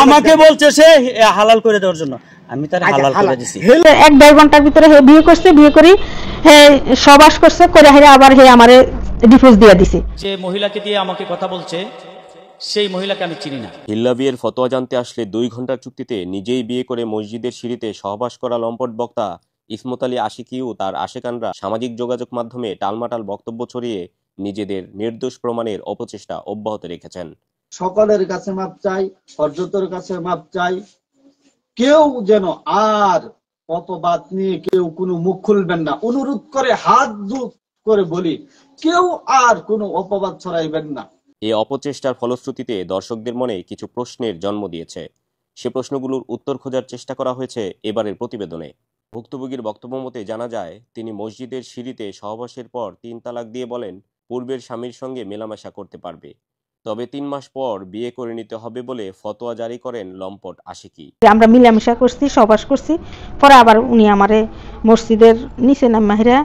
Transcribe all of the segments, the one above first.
আমাকে বলছে সে হালাল করে দেওয়ার জন্য, আমি তার হালাল করে দিছি। 1-1.5 ঘন্টার ভিতরে হে বিয়ে করছে, বিয়ে করি হে সবাস করছে, করে হে আবার হে আমারে ডিভোর্স দিয়ে দিছে। যে মহিলাকে দিয়ে আমাকে কথা বলছে সেই মহিলাকে আমি চিনি না। হিল্লা বিয়ের ফতোয়া জানতে আসলে 2 ঘন্টার চুক্তিতে নিজেই বিয়ে করে মসজিদের সিঁড়িতে সহবাস করা লম্পট বক্তা ইসমত আলী আশিকি ও তার আশেকানরা সামাজিক যোগাযোগ মাধ্যমে টালমাটাল বক্তব্য ছড়িয়ে নিজেদের নির্দোষ প্রমাণের অপচেষ্টা অব্যাহত রেখেছেন। সকলের কাছে মাপ চাই, পর্যটকের কাছে মাপ চাই, কেউ যেন আর অপবাদ নিয়ে কেউ কোনো মুখ খুলবেন না। অনুরোধ করে হাত জোড় করে বলি, কেউ আর কোনো অপবাদ ছড়াইবেন না। এই অপচেষ্টার ফলশ্রুতিতে দর্শকদের মনে কিছু প্রশ্নের জন্ম দিয়েছে। সে প্রশ্নগুলোর উত্তর খোঁজার চেষ্টা করা হয়েছে এবারের প্রতিবেদনে। ভুক্তভোগীর বক্তব্য মতে জানা যায়, তিনি মসজিদের সিঁড়িতে সহবাসের পর 3 তালাক দিয়ে বলেন পূর্বের স্বামীর সঙ্গে মেলামেশা করতে পারবে, তবে 3 মাস পর বিয়ে করে নিতে হবে বলে ফতোয়া জারি করেন লম্পট আশিকি। আমরা মিলামেশা করছি, সহবাস করছি, পরে আবার উনি আমারে মসজিদের নিচে নামাইরা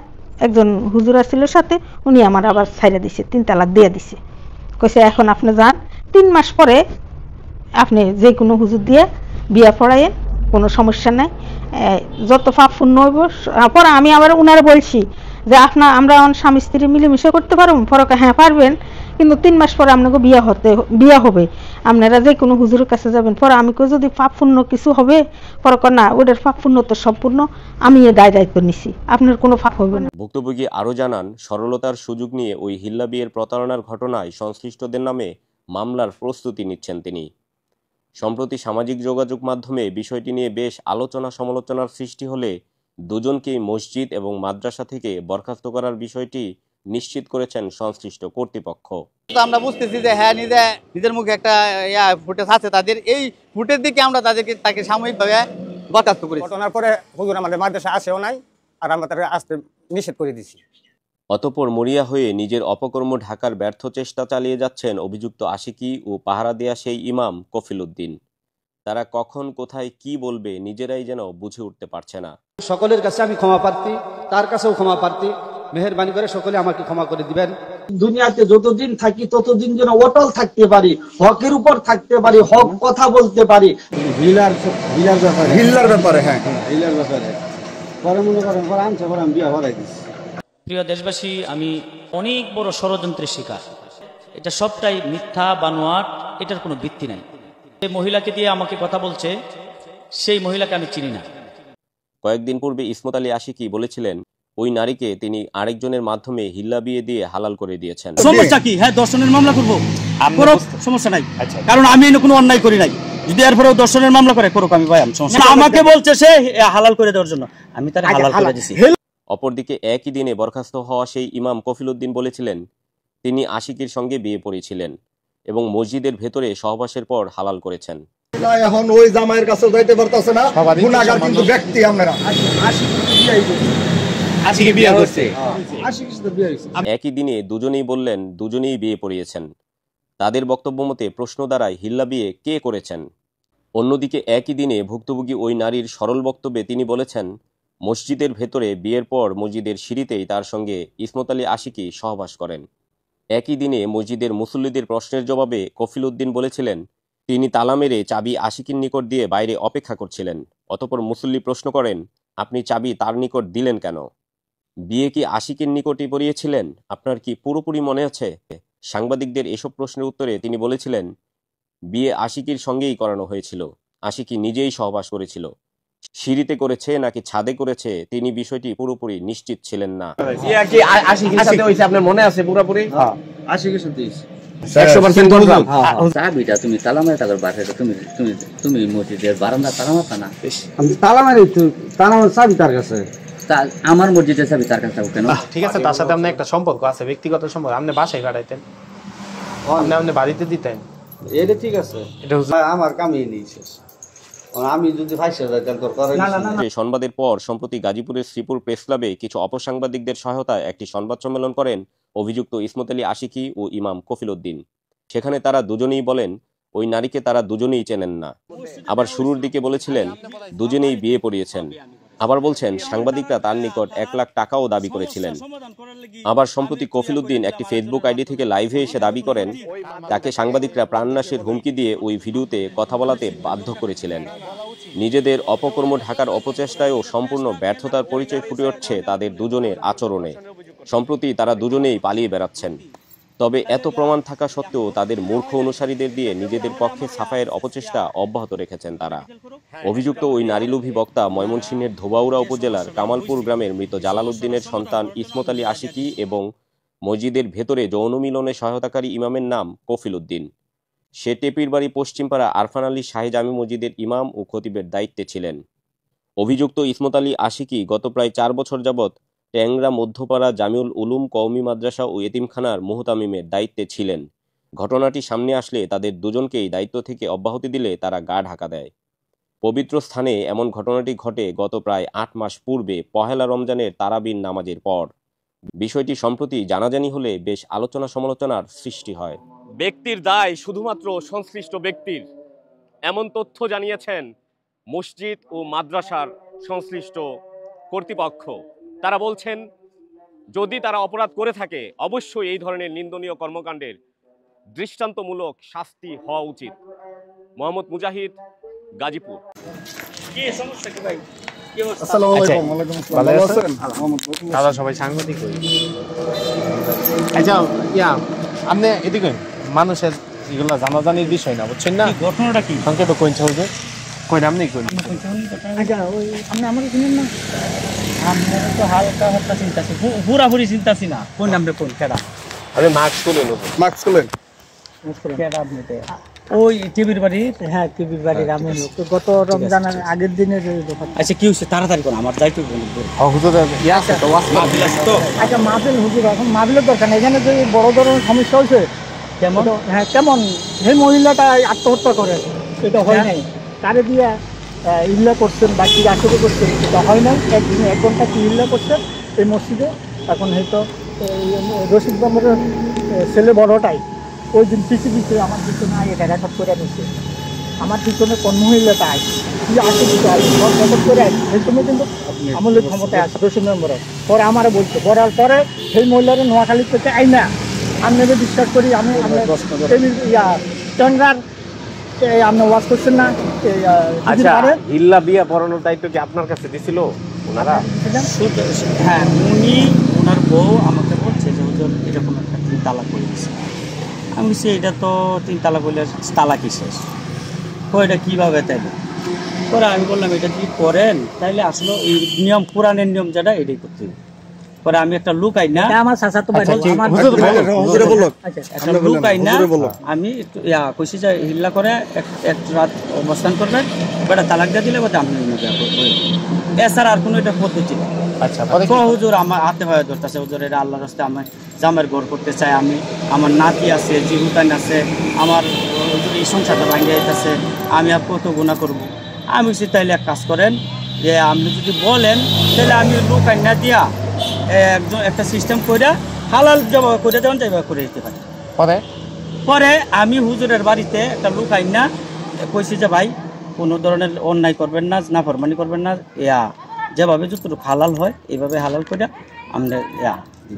একজন হুজুর ছিল সাথে, উনি আমার আবার ছাইরা দিছে, 3 তালাক দিয়ে দিছে। কইছে এখন আপনি যান, 3 মাস পরে আপনি যে কোনো হুজুর দিয়ে বিয়া পড়াইয়েন, কোনো সমস্যা নাই, যত পাপ পুণ্য হইব। পরে আমি আবার উনারে বলছি যে আমরা স্বামী স্ত্রী মিলেমিশে করতে পারবো, পরে হ্যাঁ পারবেন, কিন্তু 3 মাস পরে আপনাকে বিয়া হবে, আপনারা যে কোনো হুজুরের কাছে যাবেন। পরে আমি কই যদি পাপ পুণ্য কিছু হবে, পরে না ওদের পাপ পুণ্য তো সম্পূর্ণ আমি দায়িত্ব নিছি, আপনার কোনো পাপ হবে না। ভুক্তভোগী আরও জানান, সরলতার সুযোগ নিয়ে ওই হিল্লা বিয়ের প্রতারণার ঘটনায় সংশ্লিষ্টদের নামে মামলার প্রস্তুতি নিচ্ছেন তিনি। সম্প্রতি সামাজিক যোগাযোগ মাধ্যমে বিষয়টি নিয়ে বেশ আলোচনা সমালোচনার সৃষ্টি হলে দুজনকেই মসজিদ এবং মাদ্রাসা থেকে বরখাস্ত করার বিষয়টি নিশ্চিত করেছেন সংশ্লিষ্ট কর্তৃপক্ষ। আমরা বুঝতেছি যে হ্যাঁ নিজের মুখে একটা ফুটেজ আছে, তাদের এই ফুটেজ দিকে আমরা তাকে সাময়িকভাবে বরখাস্ত করেছি। ঘটনার পরে হুজুর আমাদের মাদ্রাসা আসেও নাই, আর আমরা তাকে আসতে নিষেধ করে দিছি। অতঃপর মরিয়া হয়ে নিজের অপকর্ম ঢাকার ব্যর্থ চেষ্টা চালিয়ে যাচ্ছেন অভিযুক্ত আশিকি ও পাহারা দেয়া সেই ইমাম কফিল উদ্দিন। তারা কখন কোথায় কি বলবে নিজেরাই যেন বুঝে উঠতে পারছে না। সকলের কাছে আমি ক্ষমা প্রার্থী, তার কাছেও ক্ষমা প্রার্থী, মেহেরবানি করে সকলে আমাকে ক্ষমা করে দিবেন। দুনিয়াতে যতদিন থাকি ততদিন যেন অটল থাকতে পারি, হকের উপর থাকতে পারি, হক কথা বলতে পারি। হিল্লার ব্যাপারে হ্যাঁ হিলার ব্যাপারে পরে মনে করেন পরে আনছে, পরে আমি বিয়া ভরাই দিচ্ছি। প্রিয় দেশবাসী, আমি অনেক বড় ষড়যন্ত্রের শিকার। এটা সবটাই মিথ্যা বানোয়াট, এটার কোনো ভিত্তি নাই। যে মহিলাকে দিয়ে আমাকে কথা বলছে সেই মহিলাকে আমি চিনি না। কয়েকদিন পূর্বে ইসমত আলী আশিকি বলেছিলেন ওই নারীকে তিনি আরেকজনের মাধ্যমে হিল্লা বিয়ে দিয়ে হালাল করে দিয়েছেন। সমস্যা কি? হ্যাঁ, দর্শনের মামলা করবো, সমস্যা নাই, কারণ আমি কোনো অন্যায় করি নাই। যদি এরপরেও দর্শনের মামলা করে করুক, আমি ভাই সমস্যা। আমাকে বলছে সে হালাল করে দেওয়ার জন্য, আমি তার হালাল করে দিছি। অপরদিকে একই দিনে বরখাস্ত হওয়া সেই ইমাম কফিল উদ্দিন বলেছিলেন তিনি আশিকির সঙ্গে বিয়ে পড়েছিলেন এবং মসজিদের ভেতরে সহবাসের পর হালাল করেছেন। এখন ওই জামাইয়ের কাছে যাইতে পারতাছে না, গুনাহগার কিন্তু ব্যক্তি আমরা। একই দিনে দুজনেই বললেন দুজনেই বিয়ে পড়িয়েছেন। তাদের বক্তব্য মতে প্রশ্ন দাঁড়ায় হিল্লা বিয়ে কে করেছেন। অন্যদিকে একই দিনে ভুক্তভোগী ওই নারীর সরল বক্তব্যে তিনি বলেছেন মসজিদের ভেতরে বিয়ের পর মসজিদের সিঁড়িতেই তার সঙ্গে ইসমত আলী আশিকি সহবাস করেন। একই দিনে মসজিদের মুসল্লিদের প্রশ্নের জবাবে কফিল উদ্দিন বলেছিলেন তিনি তালা মেরে চাবি আশিকির নিকট দিয়ে বাইরে অপেক্ষা করছিলেন। অতঃপর মুসল্লি প্রশ্ন করেন আপনি চাবি তার নিকট দিলেন কেন? বিয়ে কি আশিকির নিকটই পড়িয়েছিলেন? আপনার কি পুরোপুরি মনে আছে? সাংবাদিকদের এসব প্রশ্নের উত্তরে তিনি বলেছিলেন বিয়ে আশিকির সঙ্গেই করানো হয়েছিল, আশিকি নিজেই সহবাস করেছিল। সিঁড়িতে করেছে নাকি ছাদে করেছে তিনি বিষয়টি পুরোপুরি নিশ্চিত ছিলেন না। আপনার মনে আছে পুরোপুরি? আশিকের সাথে 100% বললাম। চাবিটা তুমি তালা মেরে তাদের বাসায় তুমি মসজিদের বারান্দা তালা মারতা না? আমি তালা মারি, তালা মারি চাবি তার কাছে। আমার মসজিদের চাবি তার কাছে কেন? ঠিক আছে, তার সাথে আপনার একটা সম্পর্ক আছে, ব্যক্তিগত সম্পর্ক। আপনি বাসায় কাটাইতেন, আপনি বাড়িতে দিতেন, এটা ঠিক আছে, এটা আমার কামিয়ে নিয়েছে। আমি যদি সংবাদের পর সম্প্রতি গাজীপুরের শ্রীপুর প্রেস ক্লাবে কিছু অপসাংবাদিকদের সহায়তায় একটি সংবাদ সম্মেলন করেন অভিযুক্ত ইসমত আলী আশিকি ও ইমাম কফিল উদ্দিন। সেখানে তারা দুজনেই বলেন ওই নারীকে তারা দুজনেই চেনেন না। আবার শুরুর দিকে বলেছিলেন দুজনেই বিয়ে পড়িয়েছেন। আবার বলছেন সাংবাদিকরা তার নিকট 1 লাখ টাকাও দাবি করেছিলেন। আবার সম্প্রতি কফিল উদ্দিন একটি ফেসবুক আইডি থেকে লাইভে এসে দাবি করেন তাকে সাংবাদিকরা প্রাণনাশের হুমকি দিয়ে ওই ভিডিওতে কথা বলাতে বাধ্য করেছিলেন। নিজেদের অপকর্ম ঢাকার অপচেষ্টায়ও সম্পূর্ণ ব্যর্থতার পরিচয় ফুটে উঠছে তাদের দুজনের আচরণে। সম্প্রতি তারা দুজনেই পালিয়ে বেড়াচ্ছেন। তবে এত প্রমাণ থাকা সত্ত্বেও তাদের মূর্খ অনুসারীদের দিয়ে নিজেদের পক্ষে সাফাইয়ের অপচেষ্টা অব্যাহত রেখেছেন তারা। অভিযুক্ত ওই নারীলোভী বক্তা ময়মনসিংহের ধোবাউড়া উপজেলার কামালপুর গ্রামের মৃত জালাল উদ্দিনের সন্তান ইসমত আলী আশিকি এবং মসজিদের ভেতরে যৌন মিলনে সহায়তাকারী ইমামের নাম কফিল উদ্দিন। সে টেপির বাড়ি পশ্চিমপাড়া আরফান আলী শাহী জামি মসজিদের ইমাম ও খতিবের দায়িত্বে ছিলেন। অভিযুক্ত ইসমত আলী আশিকি গত প্রায় 4 বছর যাবৎ ট্যাংরা মধ্যপাড়া জামিউল উলুম কওমি মাদ্রাসা ও এতিমখানার মুহতামিমের দায়িত্বে ছিলেন। ঘটনাটি সামনে আসলে তাদের দুজনকেই দায়িত্ব থেকে অব্যাহতি দিলে তারা গা ঢাকা দেয়। পবিত্র স্থানে এমন ঘটনাটি ঘটে গত প্রায় 8 মাস পূর্বে পহেলা রমজানের তারাবির নামাজের পর। বিষয়টি সম্প্রতি জানাজানি হলে বেশ আলোচনা সমালোচনার সৃষ্টি হয়। ব্যক্তির দায় শুধুমাত্র সংশ্লিষ্ট ব্যক্তির, এমন তথ্য জানিয়েছেন মসজিদ ও মাদ্রাসার সংশ্লিষ্ট কর্তৃপক্ষ। তারা বলছেন যদি তারা অপরাধ করে থাকে অবশ্যই এই ধরনের নিন্দনীয় কর্মকাণ্ডের দৃষ্টান্তমূলক শাস্তি হওয়া উচিত। মোহাম্মদ মুজাহিদ, গাজীপুর। সবাই সাংবাদিক আচ্ছা আপনি এদিকে মানুষের এগুলো জানাজানির বিষয় না, বুঝছেন না? ঘটনাটা কি সংক্ষেপে কইতে হবে। কইন আপনি কইন। আচ্ছা ওই আপনি আমার শুনুন না, আমরা তো হালকা হালকা চিন্তাছি, পুরাপুরি চিন্তাছি না। কোন নামটা কোন কেডা? আরে মাস্ক খুলেন, মাস্ক খুলেন। কেডা আপনি? ওই টিভির বাড়ি। হ্যাঁ টিভির বাড়ির আমি গত রমজানের আগের দিনে যে। আচ্ছা কি হচ্ছে তাড়াতাড়ি করো, আমার যাইতে বলবো। হুজুর ইয়া আছে তো মাহফিল আছে তো। আচ্ছা মাহফিল হুজুর, এখন মাহফিলের দরকার নেই। এখানে যে বড় ধরনের সমস্যা হয়েছে। কেমন? হ্যাঁ কেমন? সেই মহিলাটা আত্মহত্যা করে, এটা হয় নাই। কারে দিয়া ইল্লা করছেন বা কি আসলে করছেন সেটা হয় নাই। একদিনে 1 ঘন্টা কি ইল্লা করছেন এই মসজিদে। এখন হয়তো রশিদ বাবুর ছেলে বড়টাই ওই দিন পিছিয়ে আমার পিছনে এটা রেকর্ড করে দিচ্ছে। আমার পিছনে কোন মহিলাটা আয় কি আসে দিতে রেকর্ড করে আসে। সেই সময় কিন্তু আমলের ক্ষমতায় আসে রশিদ মেম্বরের। পরে আমারে বলছে, বলার পরে সেই মহিলারা নোয়াখালী থেকে আই না। আমি বিশ্বাস করি আমি ট্যাংরার আপনি ওয়াজ করছেন না। আচ্ছা হিল্লা বিয়া পড়ানোর দায়িত্ব কি আপনার কাছে দিছিল ওনারা? হ্যাঁ উনি ওনার বউ আমাকে বলছে যে হুজুর এরকম একটা 3 তালাক করে দিচ্ছে। আমি বলছি এটা তো 3 তালাক বললে তালাকই শেষ, তো এটা কীভাবে তাইলে? পরে আমি বললাম এটা যদি করেন তাইলে আসলে এই নিয়ম পুরাণের নিয়ম যেটা এটাই করতে হবে। পরে আমি একটা লুক আই না, আমার চাচা তো একটা লুক আই না, আমি কইছি যে হিল্লা করে এক রাত অবস্থান করবেন, বেটা তালাক দিয়ে দিলে বোধ আমি এছাড়া আর কোনো এটা পদ্ধতি নেই। আচ্ছা হুজুর আমার হাতে ভয়ে ধরতেছে, হুজুর এটা আল্লাহর রাস্তায় আমি জামের ঘর করতে চাই, আমি আমার নাতি আছে, জিহুতান আছে, আমার হুজুর এই সংসারটা ভাঙিয়ে যাইতেছে, আমি আর কত গুণা করবো। আমি বলছি তাইলে এক কাজ করেন যে আপনি যদি বলেন তাহলে আমি লোক আইনা দিয়া একজন একটা সিস্টেম করে হালাল জমা করে দেওয়ান যাইবা করে দিতে পারি। পরে আমি হুজুরের বাড়িতে একটা লোক আইনা কইছি যে ভাই কোনো ধরনের অন্যায় করবেন না, নাফরমানি করবেন না, যেভাবে যতটুকু হালাল হয় এইভাবে হালাল করে আমরা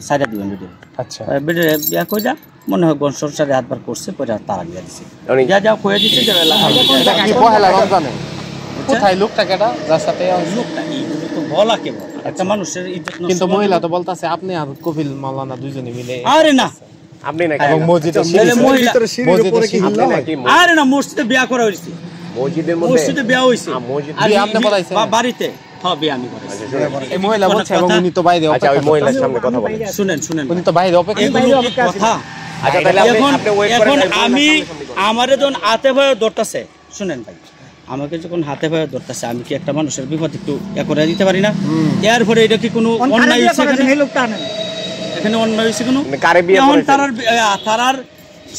সাইডা দিবেন। আচ্ছা বিয়া কইরা মনে হয় গন সংসারে হাতবার করছে, পরে তারা বিয়া দিচ্ছে, যা যা কয়ে দিচ্ছে যে কোথায় লোকটা কেডা যার সাথে লোকটা এইগুলো তো বলা কেবল একটা মানুষের ইজ্জত। কিন্তু মহিলা তো বলতাছে আপনি আর কফিল মাওলানা দুইজনে মিলে। আরে না আপনি নাকি? এবং মসজিদের উপরে কি হিল্লা নাকি? আরে না মসজিদে বিয়া করা হইছে, মসজিদের মধ্যে মসজিদে বিয়া হইছে। আর আপনি বলাইছেন বাড়িতে হবে আমি করেছি। এই মহিলা বলছে এবং উনি তো বাইরে। আচ্ছা ওই মহিলার সামনে কথা বলেন। শুনেন উনি তো বাইরে অপেক্ষা কথা। আচ্ছা তাহলে এখন আমি আমারে যখন হাতে ভয়ে ধরতেছে, শুনেন ভাই আমাকে যখন হাতে ভয়ে ধরতেছে আমি কি একটা মানুষের বিপদ একটু করে দিতে পারি না? এরপরে এটা কি কোনো অন্যায় হয়েছে? এখানে অন্যায় হয়েছে কোনো? এখন তারার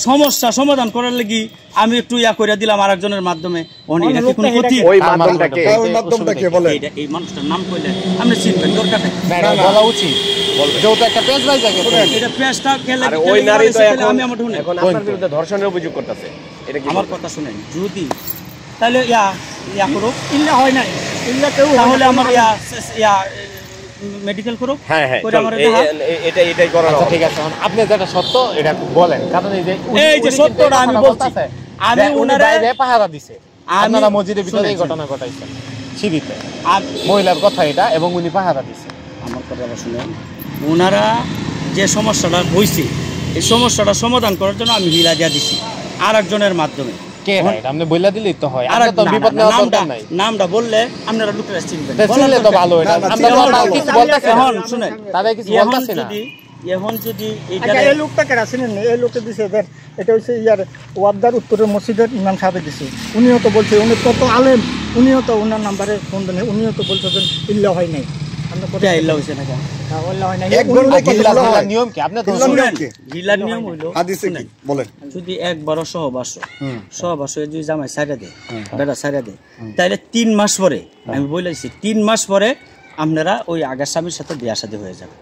সমস্যা সমাধান করার লাগি আমি একটু করে দিলাম আরেকজনের মাধ্যমে। এটা কি কোনো ক্ষতি? ওই মাধ্যমটাকে এই মানুষটার নাম কইলে আপনি চিনবেন, দরকার নেই বলা উচিত। যেহেতু একটা পেজ ভাই থাকে এটা পেজটা খেলে ওই নারী তো এখন আপনার বিরুদ্ধে ধর্ষণের অভিযোগ করতেছে। এটা কি? আমার কথা শুনেন, যদি তাহলে করো ইল্লা হয় নাই তাহলে আমার মেডিকেল করুক। হ্যাঁ হ্যাঁ, করে আমার এটাই করা। আচ্ছা ঠিক আছে, আপনি যেটা সত্য এটা বলেন, কারণ এই যে সত্যটা আমি বলছি, আমি ওনারে পাহারা দিছে, আপনারা মসজিদের ভিতরে এই ঘটনা ঘটাইছেন সিঁড়িতে, মহিলার কথা এটা, এবং উনি পাহারা দিছে। আমার কথা শুনেন, ওনারা যে সমস্যাটা হয়েছে এই সমস্যাটা সমাধান করার জন্য আমি হিলা দিয়া দিছি আর একজনের মাধ্যমে। কে এটা আপনি বইলা দিলেই তো হয়, আর তো বিপদ নেওয়ার দরকার নাই। নামটা বললে আপনারা লোকটা চিনবেন, বললে তো ভালো। এটা আমরা কিছু বলতাছি, এখন শুনেন, তাদের কিছু বলতাছি না। এখন যদি এই লোকটা কেন চিনেন, এই লোকটা দিছে এটা হচ্ছে ইয়ার ওয়াবদার উত্তরের মসজিদের ইমাম সাহেব দিছে। উনিও তো বলছে, উনি কত আলেম, উনিও তো ওনার নাম্বারে ফোন দেন, উনিও তো বলছে যে ইল্লা হয় নাই। যদি একবারও সহবাস যদি জামাই ছাইড়া দেয়, বেটা ছাইড়া দেয়, তাহলে 3 মাস পরে, আমি বলেছি 3 মাস পরে আপনারা ওই আগের স্বামীর সাথে বিয়া শাদী হয়ে যাবে,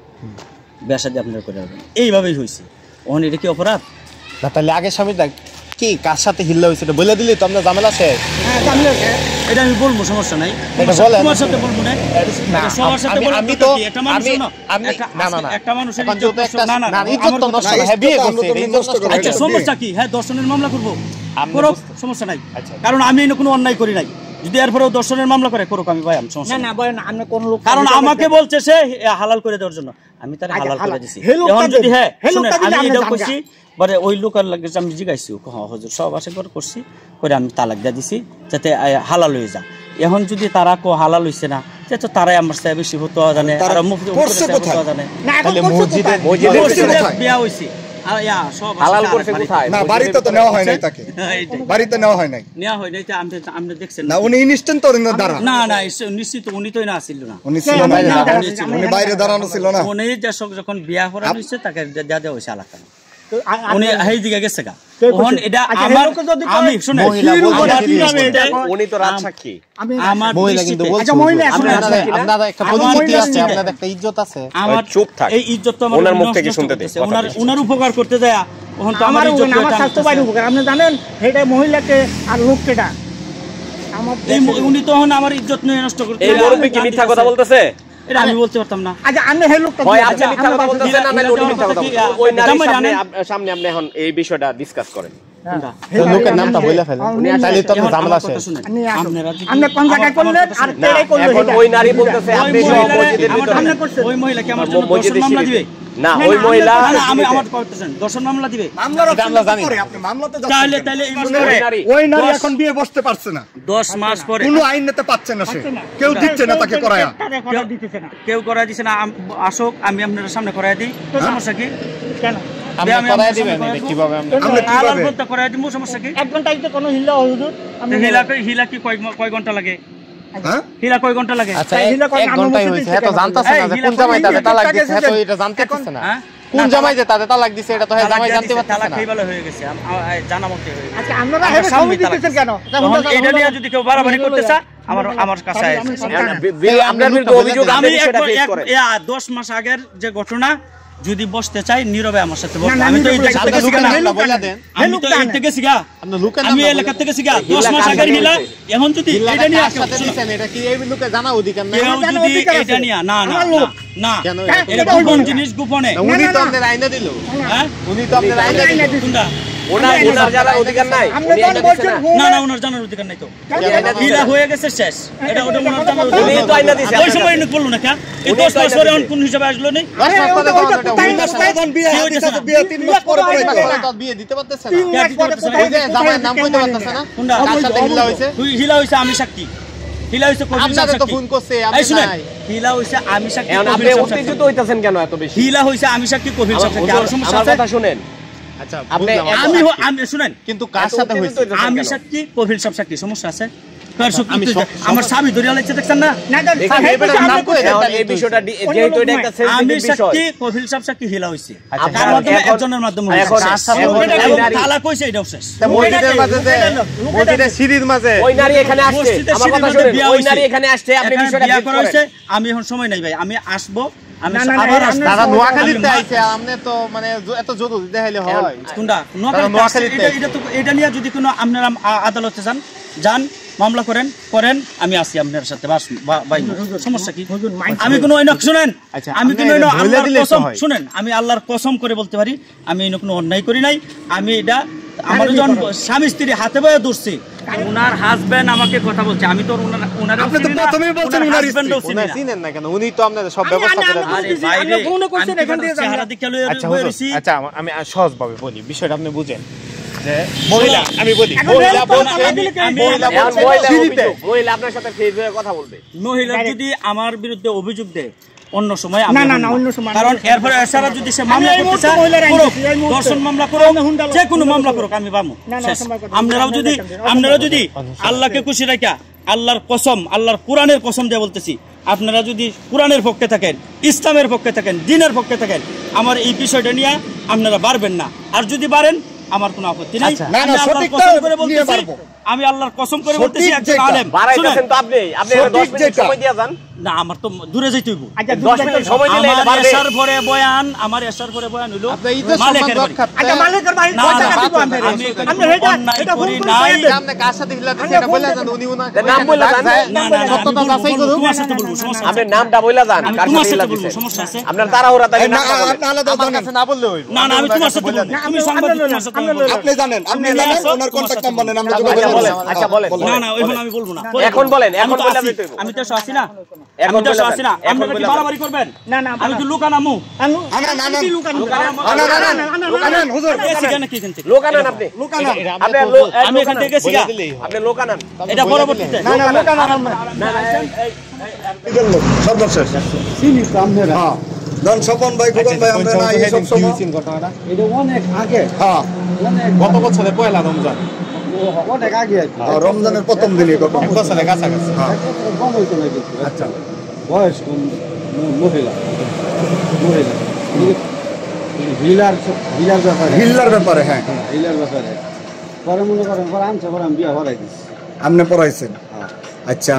বিয়া শাদী আপনারা করে যাবেন। এইভাবেই হয়েছে। ওখান এটা কি অপরাধ না? তাহলে আগের স্বামী কি কার সাথে হিল্লা হয়েছে এটা বলে দিলে তো আমরা ঝামেলা শেষ। এটা আমি বলবো, সমস্যা নাই, তোমার সাথে বলবো না, সবার সাথে বলবো। আমি তো একটা মানুষ, একটা মানুষ সমস্যা কি? হ্যাঁ, দর্শনের মামলা করবো, সমস্যা নাই, কারণ আমি কোনো অন্যায় করি নাই। যদি এরপরেও দর্শনের মামলা করে করুক, আমি ভাই আমি সমস্যা না, কারণ আমাকে বলছে সে হালাল করে দেওয়ার জন্য, আমি তার হালাল করে দিছি। এখন যদি আমি এটাও করছি, বলে ওই লোকের লাগে আমি জিজ্ঞাসি, হুজুর সব আশা করে করছি, করে আমি তালাক দিয়ে দিছি যাতে হালাল হয়ে যা। এখন যদি তারা হালাল হইছে না, তো তারাই আমার সাথে বেশি হতো জানে, আর মুফতি জানে বিয়া হইছে। হালাল করতে কোথায়? না, বাড়িতে তো নেওয়া হয় নাই, তাকে বাড়িতে নেওয়া হয় নাই, নেওয়া হয় নাই। আপনি দেখছেন না, উনি ইনস্ট্যান্ট তো দাঁড়া না না নিশ্চিত উনি তো না ছিল না, উনি বাইরে দাঁড়ানো ছিল না। উনি যখন বিয়া করা হয়েছে তাকে দেওয়া দেওয়া হয়েছে আলাদা, উনি এই দিকে গেছে গা। এটা আমার আমি শুনে উনি তো রাত সাক্ষী, আমার মহিলা কিন্তু বলছে আপনারা একটা পরিচিতি আছে, আপনাদের একটা ইজ্জত আছে, আমার চুপ থাক, এই ইজ্জত তো ওনার মুখ থেকে শুনতে দে। ওনার উপকার করতে যায়, ওখান তো আমার ইজ্জত, আমার স্বাস্থ্য বাইরে উপকার। আপনি জানেন এটা মহিলাকে আর লোককেটা আমার, উনি তো আমার ইজ্জত নিয়ে নষ্ট করতে। এই মুরব্বি কি মিথ্যা কথা বলতেছে? এটা আমি বলতে পারতাম না। আচ্ছা, আমি এই লোকটা হয় আপনি মিথ্যা কথা বলতেছেন না, নাকি উনি মিথ্যা কথা বলছেন? ওই নারীর সামনে আপনি এখন এই বিষয়টা ডিসকাস করেন। লোকের নামটা বলে ফেলেন, তাহলে তো ঝামেলা শেষ। আপনি কোন জায়গায় করলেন আর কেড়ে করলেন? এখন ওই নারী বলতেছে আপনি সব মসজিদের ভিতরে, ওই মহিলা কি আমার জন্য দর্শন মামলা দিবে? না, ওই মহিলা আমি আমার করতেছেন দর্শন মামলা দিবে, আমরা জানি আপনি মামলাতে যাচ্ছেন, তাহলে ওই নারী এখন বিয়ে বসতে পারছে না, 10 মাস পরে কোনো আইন নিতে পারছে না, সে কেউ দিচ্ছে না তাকে করায়া, কেউ করাই দিছে না। আসুক, আমি আপনার সামনে করাই দিই, সমস্যা কি? কেন আপনি করাই দিবেন? এটা কিভাবে হালাল করতে করাই দিব, সমস্যা কি? 1 ঘন্টা তো কোনো হিল্লা হুজুর, হিলা কি কয় ঘন্টা লাগে? হিলা কয় ঘন্টা লাগে? আচ্ছা, 1 ঘন্টাই হইছে, এত জানতাছ না যে কোন জামাই তাতে তালাক দিছে, এত এটা জানতে পারছ না, কোন জামাই যে তাতে তালাক দিছে এটা তো জামাই জানতে পারছ না। তালাক কইবালে হয়ে গেছে, জানা মতে হয়ে গেছে। আচ্ছা, আপনারা হেবে সমিতি দিতেছেন কেন? এটা নিয়ে যদি কেউ বাড়াবাড়ি করতে চায়, আমার কাছে আপনার বিরুদ্ধে অভিযোগ, আমি 10 মাস আগের যে ঘটনা যদি বসতে চাই নীরবে আমার সাথে বসতে, আমি তো এই থেকে শিখা না, আমি তো এই থেকে শিখা, আমি এলাকা থেকে শিখা 10 মাস আগের হিলা। এখন যদি এটা নিয়ে সাথে দিবেন, এটা কি এই লোকে জানা অধিকার নাই? যদি এটা নিয়ে না না না, এটা গোপন জিনিস, গোপনে উনি তো আমাদের আইনা দিল, হ্যাঁ উনি তো আমাদের আইনা দিল, কোনটা ওনার জানার অধিকার নাই? না না, ওনার জানার অধিকার নাই তো, হিলা হয়ে গেছে শেষ, এটা ওটা ওনার জানার অধিকার। উনি তো আইনা দিছে, ওই সময় এনে বললো না কেন? এই 10 মাস পরে কোন হিসাবে আসলো না? বিয়ে দিতে পারতেছে না, জামাইয়ের নাম কইতে পারতেছে না, কার সাথে হিল্লা হইছে? হিলা হইছে আমি সাক্ষী, হিলা হইছে কবির আপনাদের তো ফোন করছে, আমি নাই। হিলা হইছে আমি সাক্ষী, এখন আপনি উত্তেজিত হইতাছেন কেন এত বেশি? হিলা হইছে আমি সাক্ষী, কবির সাক্ষী, আর সমস্যা আমার আছে? কথা শুনেন। আচ্ছা, আমি শুনেন, কিন্তু কার সাথে হইছে? আমি সাক্ষী, কবির সব সাক্ষী, সমস্যা আছে? আমার স্বামী ধরে আলাইছে, দেখছেন না? এই বিষয়টা যেহেতু এটা একটা আমি সেনসিটিভ বিষয়, সাক্ষী, কবির সব সাক্ষী, হিলা হইছে তার মাধ্যমে একজনের মাধ্যমে তালা কইছে, এটাও শেষ। মসজিদের মাঝে মসজিদের সিঁড়ির মাঝে ওই নারী এখানে আসছে, আমার কথা শুনেন, ওই নারী এখানে আসছে, আপনি বিষয়টা বিয়া ঠিক করা হইছে। করেন। আমি এখন সময় নাই ভাই, আমি আসবো, আমি না, না, আবার না, আসবো। তারা নোয়াখালীতে আইছে, আপনি তো মানে এত জরুরি দেখাইলে হয়। কোনটা নোয়াখালী? এটা নিয়ে যদি কোনো আপনারা আদালতে যান, যান মামলা করেন আমি আসি আপনার সাথে সমস্যা কি? আমি কোনো শুনেন, আমি কোনো আল্লাহর কসম শুনেন, আমি আল্লাহর কসম করে বলতে পারি আমি কোনো অন্যায় করি নাই। আমি এটা আমার যখন স্বামী স্ত্রী হাতে বয়ে ধরছি, উনার হাজবেন্ড আমাকে কথা বলছে, আমি তো উনার আপনি তো প্রথমেই বলছেন উনার স্ত্রী, উনি চিনেন না কেন? উনি তো আপনাদের সব ব্যবস্থা করে দেন। আচ্ছা আমি সহজভাবে বলি বিষয়টা, আপনি বুঝেন যে মহিলা, আমি বলি মহিলা আপনার সাথে ফেস হয়ে কথা বলবে। মহিলা যদি আমার বিরুদ্ধে অভিযোগ দেয় অন্য সময়, কারণ এরপরে এছাড়া যদি সে মামলা করতে চায়, দর্শন মামলা করো, যে কোনো মামলা করুক, আমি পাবো। আপনারাও যদি আল্লাহকে খুশি রাখা, আল্লাহর কসম, আল্লাহর কোরআনের কসম দিয়ে বলতেছি, আপনারা যদি কোরআনের পক্ষে থাকেন, ইসলামের পক্ষে থাকেন, দ্বীনের পক্ষে থাকেন, আমার এই বিষয়টা নিয়ে আপনারা পারবেন না। আর যদি পারেন আমার কোনো আপত্তি নাই। আমি আল্লাহর কসম করে বলতেছি, একজন আলেম না, আমার তো দূরে যাইতে হইব। আমার এশার পরে বয়ান হইলো মালিকের বাড়ি। অন্যায় করি নাই। কার সাথে হিল্লা দিছে এটা বলে জান, উনি নাম বলে জান, সত্যতা যাচাই করুন। তোমার সাথে বলবো, সমস্যা আপনি নামটা বলে জান, কার সাথে হিল্লা দিছে, সমস্যা আছে? আপনার তাড়াহুড়া তাই না, আমার কাছে না বললে হইব। না আমি তোমার সাথে বলবো, তুমি সাংবাদিক, তোমার সাথে আপনি জানেন ওনার কন্টাক্ট নাম্বার নেন, আমরা যোগাযোগ করব। আচ্ছা বলেন। না এখন আমি বলবো না, এখন বলেন, এখন বলে আমি তো আসি না, আপনারা কি বাড়াবাড়ি করবেন? আমি কি লুকান আমু? হুজুর লোকানান, আমি এখান থেকে গেছি, আপনি লোকানান, এটা পরবর্তীতে সর্বশেষ চিনি তো আপনারা। ধন স্বপন ভাই, খোকন ভাই, আমরা না এই সব সময় ঘটনাটা এটা অনেক আগে, গত বছরে পয়লা রমজান, অনেক আগে রমজানের প্রথম দিনই ঘটনা। এক বছরের কাছাকাছি। কম হইতো না কিন্তু। আচ্ছা, বয়স কম মহিলা হিল্লার ব্যাপারে, হ্যাঁ হিলার ব্যাপারে পরে মনে করেন পরে আনছে, পরে আমি বিয়া ভরাই দিচ্ছি। আপনি পড়াইছেন? আচ্ছা,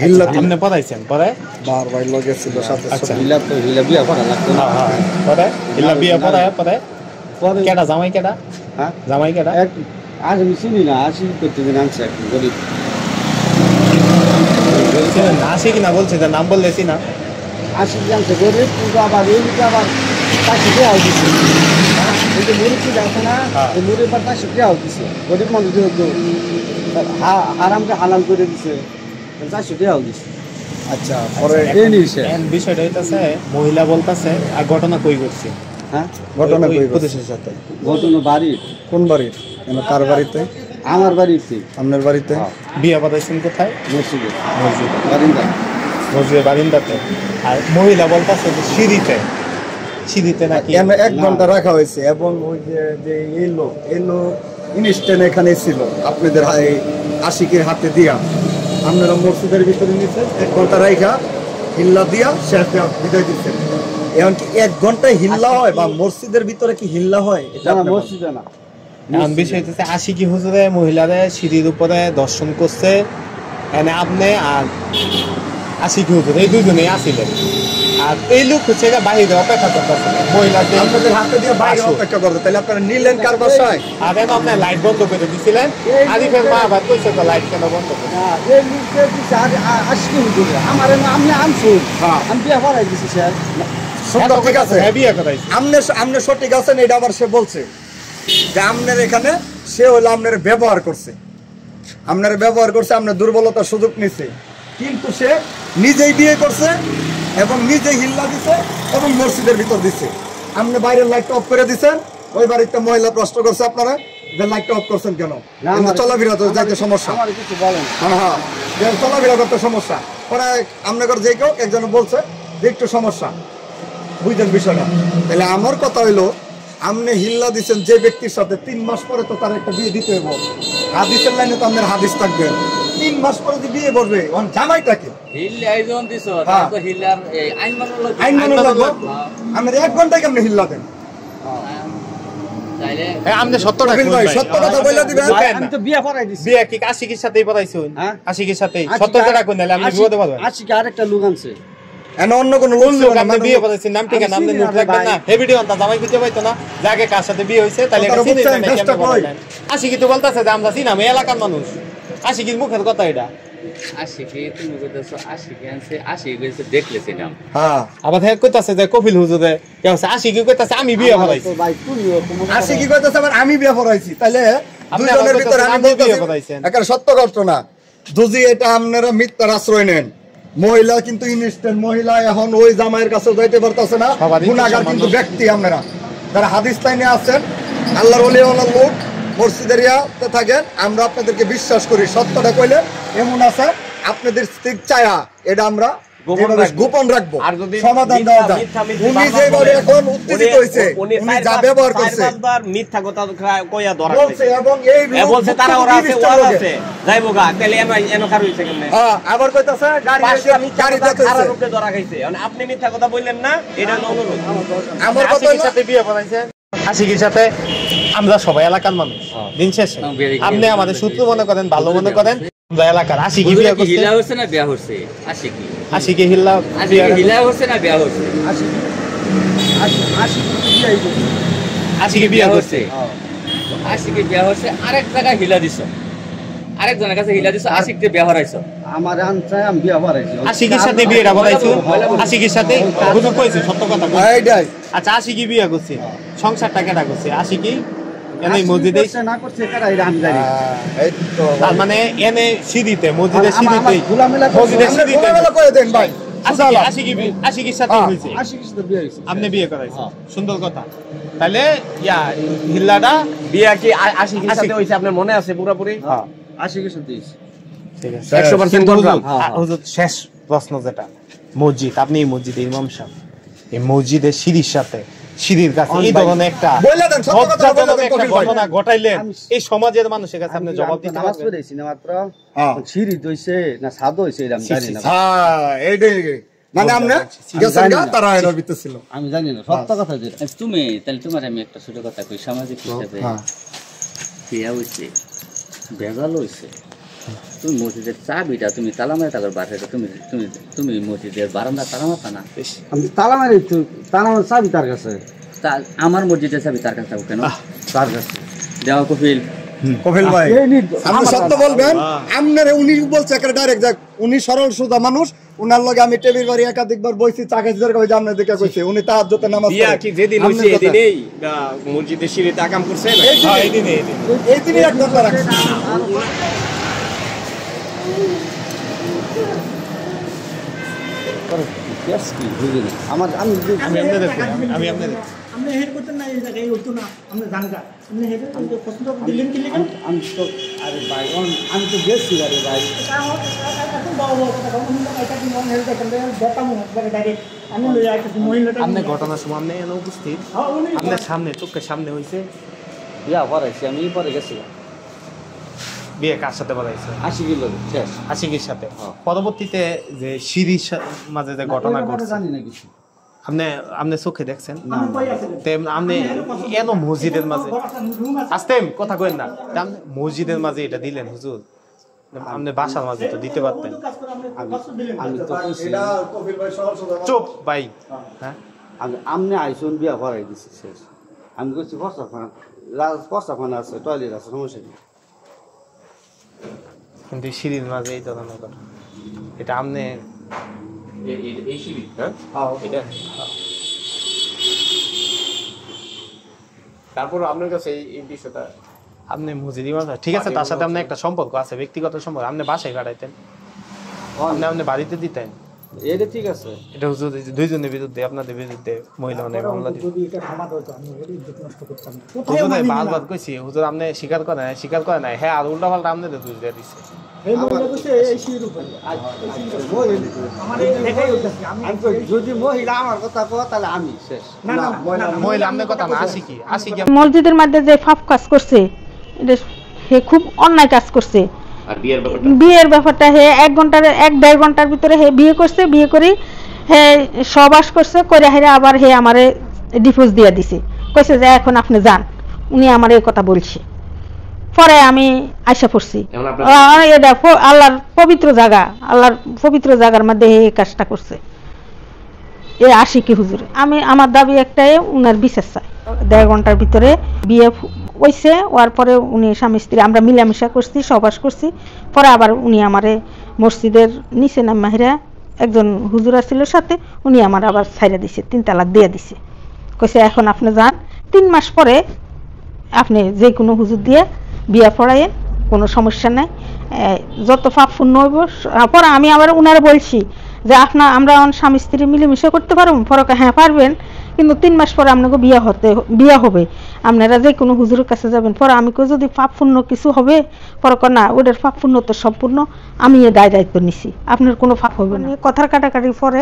হিল্লা আপনি পড়াইছেন পরে? বার ভাই লগে ছিল সাথে। আচ্ছা, হিলা বিয়া ভরা লাগতো না। পরে হিল্লা বিয়া পড়ায় পরে কেডা জামাই কেডা? হ্যাঁ জামাই কেডা? আজ আমি চিনি না, আসি করতে দিন আনছে এখন গরিব। আসি কিনা বলছে, নাম বললেছি না, আসি জানছে গরিব, কিন্তু আবার এদিকে আবার তাকে দেওয়া দিচ্ছে। এই যে মুড়ি আছে না, এই মুড়ি পর তাকে দেওয়া দিচ্ছে। গরিব মানুষ যেহেতু আরামকে হালাল করে দিচ্ছে, তাকে দেওয়া দিচ্ছে। আচ্ছা, পরে বিষয়টা হইতাছে মহিলা বলতাছে আর ঘটনা কই করছে। হ্যাঁ, ঘটনা কই পুলিশের সাথে? ঘটনা বাড়ি। কোন বাড়ি? কার বাড়িতে? আমার বাড়িতে। আপনার বাড়িতে? বিয়ে বাঁধাইছেন কোথায়? মসজিদে। মসজিদ বারিন্দা। মসজিদের বারিন্দাতে। আর মহিলা বলতাছে যে সিঁড়িতে নাকি 1 ঘন্টা রাখা হয়েছে, এবং ওই যে এলো ইনস্ট্যান্ট এখানে ছিল আপনাদের আশিকের হাতে দিয়া, আপনারা মসজিদের ভিতরে নিচ্ছেন, 1 ঘন্টা রাখা হিল্লা দিয়া শেষ বিদায় দিচ্ছেন। এখন কি 1 ঘন্টায় হিল্লা হয়, বা মসজিদের ভিতরে কি হিল্লা হয়? এটা মসজিদে না। এখন বিষয় হচ্ছে আশিকি হুজুরে মহিলাদের সিঁড়ির উপরে দর্শন করছে, এনে আপনি আর আশিকি হুজুর এই দুজনেই আসিলেন। আর এই লোক হচ্ছে বাইরে অপেক্ষা করতেছে, মহিলাদের আপনাদের হাতে দিয়ে বাইরে অপেক্ষা করতে। তাহলে আপনারা নিলেন কার বাসায়? আর এখন আপনার লাইট বন্ধ করে দিছিলেন। আরিফের মা আবার কইছে তো লাইট কেন বন্ধ করে? এই লোককে দিছে আশিকি হুজুরে, আমার আমি আনছি, আমি বিয়া ভরাই দিছি স্যার। সত্য ঠিক আছে, বিয়ে করাইছি। আপনি সঠিক আছেন, এটা আবার সে বলছে যে আপনার এখানে সে হলো আপনার ব্যবহার করছে, আপনার দুর্বলতার সুযোগ নিছে, কিন্তু সে নিজেই বিয়ে করছে এবং নিজেই হিল্লা দিছে এবং মসজিদের ভিতর দিছে। আপনি বাইরের লাইটটা অফ করে দিচ্ছেন। ওই বাড়িতে মহিলা প্রশ্ন করছে আপনারা যে লাইটটা অফ করছেন কেন? চলাফেরা তো যাইতে সমস্যা, হ্যাঁ চলাফেরা করতে সমস্যা। পরে আপনার যে কেউ একজন বলছে যে একটু সমস্যা, বুঝলেন বিষয়টা? তাহলে আমার কথা হইলো, আপনি হিল্লা দিচ্ছেন যে ব্যক্তির সাথে, 3 মাস পরে তো তার একটা বিয়ে দিতে হবে। হাদিসের লাইনে তো আপনার হাদিস থাকবে, 3 মাস পরে যে বিয়ে করবে জামাইটাকে আমি 1 ঘন্টায় কেমনি হিল্লা দেন? সত্য কথা বলে দিবেন। আমি তো বিয়া ভরাই দিছি। বিয়ে কি আশিকির সাথেই পড়াইছেন? আশিকির সাথে সত্য কথা কই নালে আমি বিয়ে দেব। আশিকি আরেকটা লোক আনছে, অন্য কোন লোক ছিল না। আপনি বিয়ে করেছেন, নাম ঠিক আছে, আপনি নোট রাখবেন না। এই ভিডিও আনতা জামাই খুঁজে পাইতো না, যাকে কার সাথে বিয়ে হইছে তাহলে এটা চিনি না কেমনে বলেন। আশিকি তো বলতাছে যে আমরা চিনি, আমি এলাকার মানুষ। আশিকির মুখের কথা এটা। আশিকি তুমি কইতাছো আশিকি আনছে আশিকি কইছে দেখলেছিলাম। হ্যাঁ আবার হ্যাঁ কইতাছে যে কপিল হুজুরে কে আছে আশিকি কইতাছে আমি বিয়ে করাইছি। আশিকি কইতাছে আবার আমি বিয়ে করাইছি। তাইলে দুইজনের ভিতরে আমি বলতেছি একটা সত্য ঘটনা। যদি এটা আপনারা মিথ্যার আশ্রয় নেন, মহিলা কিন্তু ইনস্ট্যান্ট মহিলা এখন ওই জামাইয়ের কাছে যাইতে পারতেছে না। গুনাহগার কিন্তু ব্যক্তি আপনারা যারা হাদিস লাইনে আছেন, আল্লাহর ওলি ওয়ালার লোক মসজিদের ইয়াতে থাকেন, আমরা আপনাদেরকে বিশ্বাস করি। সত্যটা কইলে এমন আছে আপনাদের স্থির চায়া এটা আমরা গোপন রাখবো, সমাধান দেওয়া যায়। উনি যেভাবে এখন উত্তেজিত হয়েছে, উনি যা ব্যবহার করছে মিথ্যা কথা কইয়া ধরা বলছে এবং এই বলছে তারা ওরা আছে ওরা আছে যাইবো গা তাহলে এনো কার হইছে কেমনে। আবার কইতাছে গাড়িতে খারাপ রূপে ধরা খাইছে। মানে আপনি মিথ্যা কথা বললেন না, এটা অনুরোধ। আমার কথা আশিকির সাথে বিয়ে করাইছেন, আশিকির সাথে আমরা সবাই এলাকার মানুষ। দিন শেষে আপনি আমাদের শত্রু মনে করেন, ভালো মনে করেন, আমরা এলাকার। আশিকি বিয়ে করছে, হিলা হচ্ছে না বিয়া হচ্ছে? আশিকি আশিকি হিলা হিলা হচ্ছে না বিয়া হচ্ছে? আশিকি বিয়ে করছে, আশিকি বিয়া হচ্ছে। আরেক জায়গায় হিলা দিছো, আরেকজনের কাছে হিলা দিছো, আশিককে বিয়া হরাইছো। আমার আনছে আমি বিয়ে করাইছি। আশিকির সাথে বিয়েটা করাইছো, আশিকির সাথে হুজুর কইছে সত্য কথা এইটাই। আচ্ছা আশিকি বিয়ে করছে, সংসারটা কেটা করছে? আশিকি এনে মসজিদে না করছে কারা এটা আমি জানি। এই তো তার মানে এনে সিঁড়িতে মসজিদের সিঁড়িতে খোলামেলা মসজিদের সিঁড়িতে খোলামেলা করে দেন ভাই। আশিকির সাথে হয়েছে, আশিকির সাথে বিয়ে হয়েছে। আপনি বিয়ে করাইছেন, সুন্দর কথা। তাহলে ইয়া হিল্লাটা বিয়া কি আশিকির সাথে হইছে আপনার মনে আছে পুরোপুরি? হ্যাঁ আশিকির সাথে হয়েছে। ঠিক আছে 100% কনফার্ম। হুজুর শেষ প্রশ্ন যেটা, মসজিদ, আপনি এই মসজিদের ইমাম সাহেব, এই মসজিদের সিঁড়ির সাথে সিঁড়ির কাছে এই ধরনের একটা ঘটনা ঘটাইলেন, এই সমাজের মানুষের কাছে আপনি জবাব দিতে নামাজ পারবেন? পড়েছি না মাত্র, সিঁড়ি দইছে না ছাদ হইছে এটা আমি জানি না। এইটাই মানে আমরা গেছেন গা তারা এর ভিতর ছিল, আমি জানি না সত্য কথা যেটা। তুমি তাহলে তোমার আমি একটা ছোট কথা কই, সামাজিক হিসাবে বিয়া হইছে, বেজাল হইছে, তুমি মসজিদের চাবিটা তুমি তালা মারে তারপর বাসায় তুমি তুমি তুমি মসজিদের বারান্দা তালা মারতা না? আমি তালা মারি, তালা মারি চাবি তার কাছে। আমার মসজিদের চাবি তার কাছে কেন? তার কাছে দেওয়া কপিল। কপিল ভাই আপনি সত্য বলবেন। আপনারে উনি বলছে একটা ডাইরেক্ট যাক, উনি সরল সোজা মানুষ, উনার লগে আমি টেবিল বাড়ি একাধিকবার বইছি, চাকা জিজার কই জামনে দেখে কইছে উনি তাহাজ্জুদে নামাজ পড়ে। বিয়া কি যেদিন হইছে এদিনেই মসজিদের সিঁড়িতে আকাম করছে? এই দিনই এক ঘন্টা রাখছে। আমার আমি আমি আপনাদের আপনি হেড করতেন না, এই জায়গায় হতো না, আপনি জানগা আপনি হেড আমি তো পছন্দ দিলেন কি লিখেন? আমি তো আরে ভাই আমি তো গেছি আরে ভাই আপনি ঘটনার সময় আপনি এনে উপস্থিত, আপনার সামনে চোখের সামনে হয়েছে বিয়া করাইছি আমি, পরে গেছি। বিয়ে কার সাথে বলাইছে? আশিকির লোক শেষ, আশিকির সাথে। পরবর্তীতে যে সিঁড়ির মাঝে যে ঘটনা ঘটছে জানি না কিছু। আপনি আপনি চোখে দেখছেন? আপনি এত মসজিদের মাঝে আসতে কথা কইেন না, মসজিদের মাঝে এটা দিলেন হুজুর, আপনি বাসার মাঝে তো দিতে পারতেন। চুপ ভাই, হ্যাঁ আমনে আইসুন বিয়া করাই দিছি শেষ। আমি করছি পস্তাখানা আছে, টয়লেট আছে, সমস্যা নেই। কিন্তু সিঁড়ির মাঝে এই ধরনের কথা, এটা আপনি এই সিঁড়ি, হ্যাঁ এটা তারপর আপনার কাছে এই বিষয়টা আপনি মসজিদি মাঝে ঠিক আছে, তার সাথে আপনার একটা সম্পর্ক আছে, ব্যক্তিগত সম্পর্ক, আপনি বাসায় কাটাইতেন, আপনি বাড়িতে দিতেন, এটা ঠিক আছে। এটা হুজুর দুইজনের বিরুদ্ধে, আপনাদের বিরুদ্ধে মহিলা মানে মামলা দিবে। বারবার কইছি হুজুর আপনি স্বীকার করেন, স্বীকার করে নাই, হ্যাঁ আর উল্টা পাল্টা আপনাদের দোষ দিয়ে দিচ্ছে। যদি মহিলা আমার কথা কো তাহলে আমি শেষ। মহিলা আপনার কথা না, আশিকি আশিকি মসজিদের মধ্যে যে ফাপ কাজ করছে, এটা হে খুব অন্যায় কাজ করছে। আর বিয়ের ব্যাপারটা হে 1-1.5 ঘন্টার ভিতরে হে বিয়ে করছে, বিয়ে করে হে সবাস করছে, করে হেরে আবার হে আমারে ডিভোর্স দিয়ে দিছে, কইছে যে এখন আপনি যান। উনি আমার এই কথা বলছে, পরে আমি আশা পড়ছি এটা আল্লাহর পবিত্র জায়গা, আল্লাহর পবিত্র জায়গার মধ্যে এই কাজটা করছে এই আশিকি হুজুর। আমি আমার দাবি একটাই, উনার বিচার চাই। 1.5 ঘন্টার ভিতরে বিয়ে ওইছে ওর পরে উনি স্বামী স্ত্রী আমরা মিলামিশা করছি, সবাস করছি। পরে আবার উনি আমারে মসজিদের নিচে নাম মাহিরা একজন হুজুর আছিল সাথে, উনি আমার আবার ছাইরা দিছে, 3 তালাক দিয়ে দিছে। কইছে এখন আপনি যান, 3 মাস পরে আপনি যে কোনো হুজুর দিয়ে বিয়া পড়াইয়েন, কোনো সমস্যা নাই, যত পাপ পুণ্য হইব। পরে আমি আবার উনারে বলছি যে আমরা স্বামী স্ত্রী মিলেমিশে করতে পারবো? পরে হ্যাঁ পারবেন, কিন্তু 3 মাস পরে আপনাকে বিয়া হবে, আপনারা যে কোনো হুজুরের কাছে যাবেন। পরে আমি কই যদি পাপ পুণ্য কিছু হবে? পরে না, ওটার পাপ পুণ্য তো সম্পূর্ণ আমি দায়িত্ব নিছি, আপনার কোনো পাপ হবে না। কথার কাটাকাটির পরে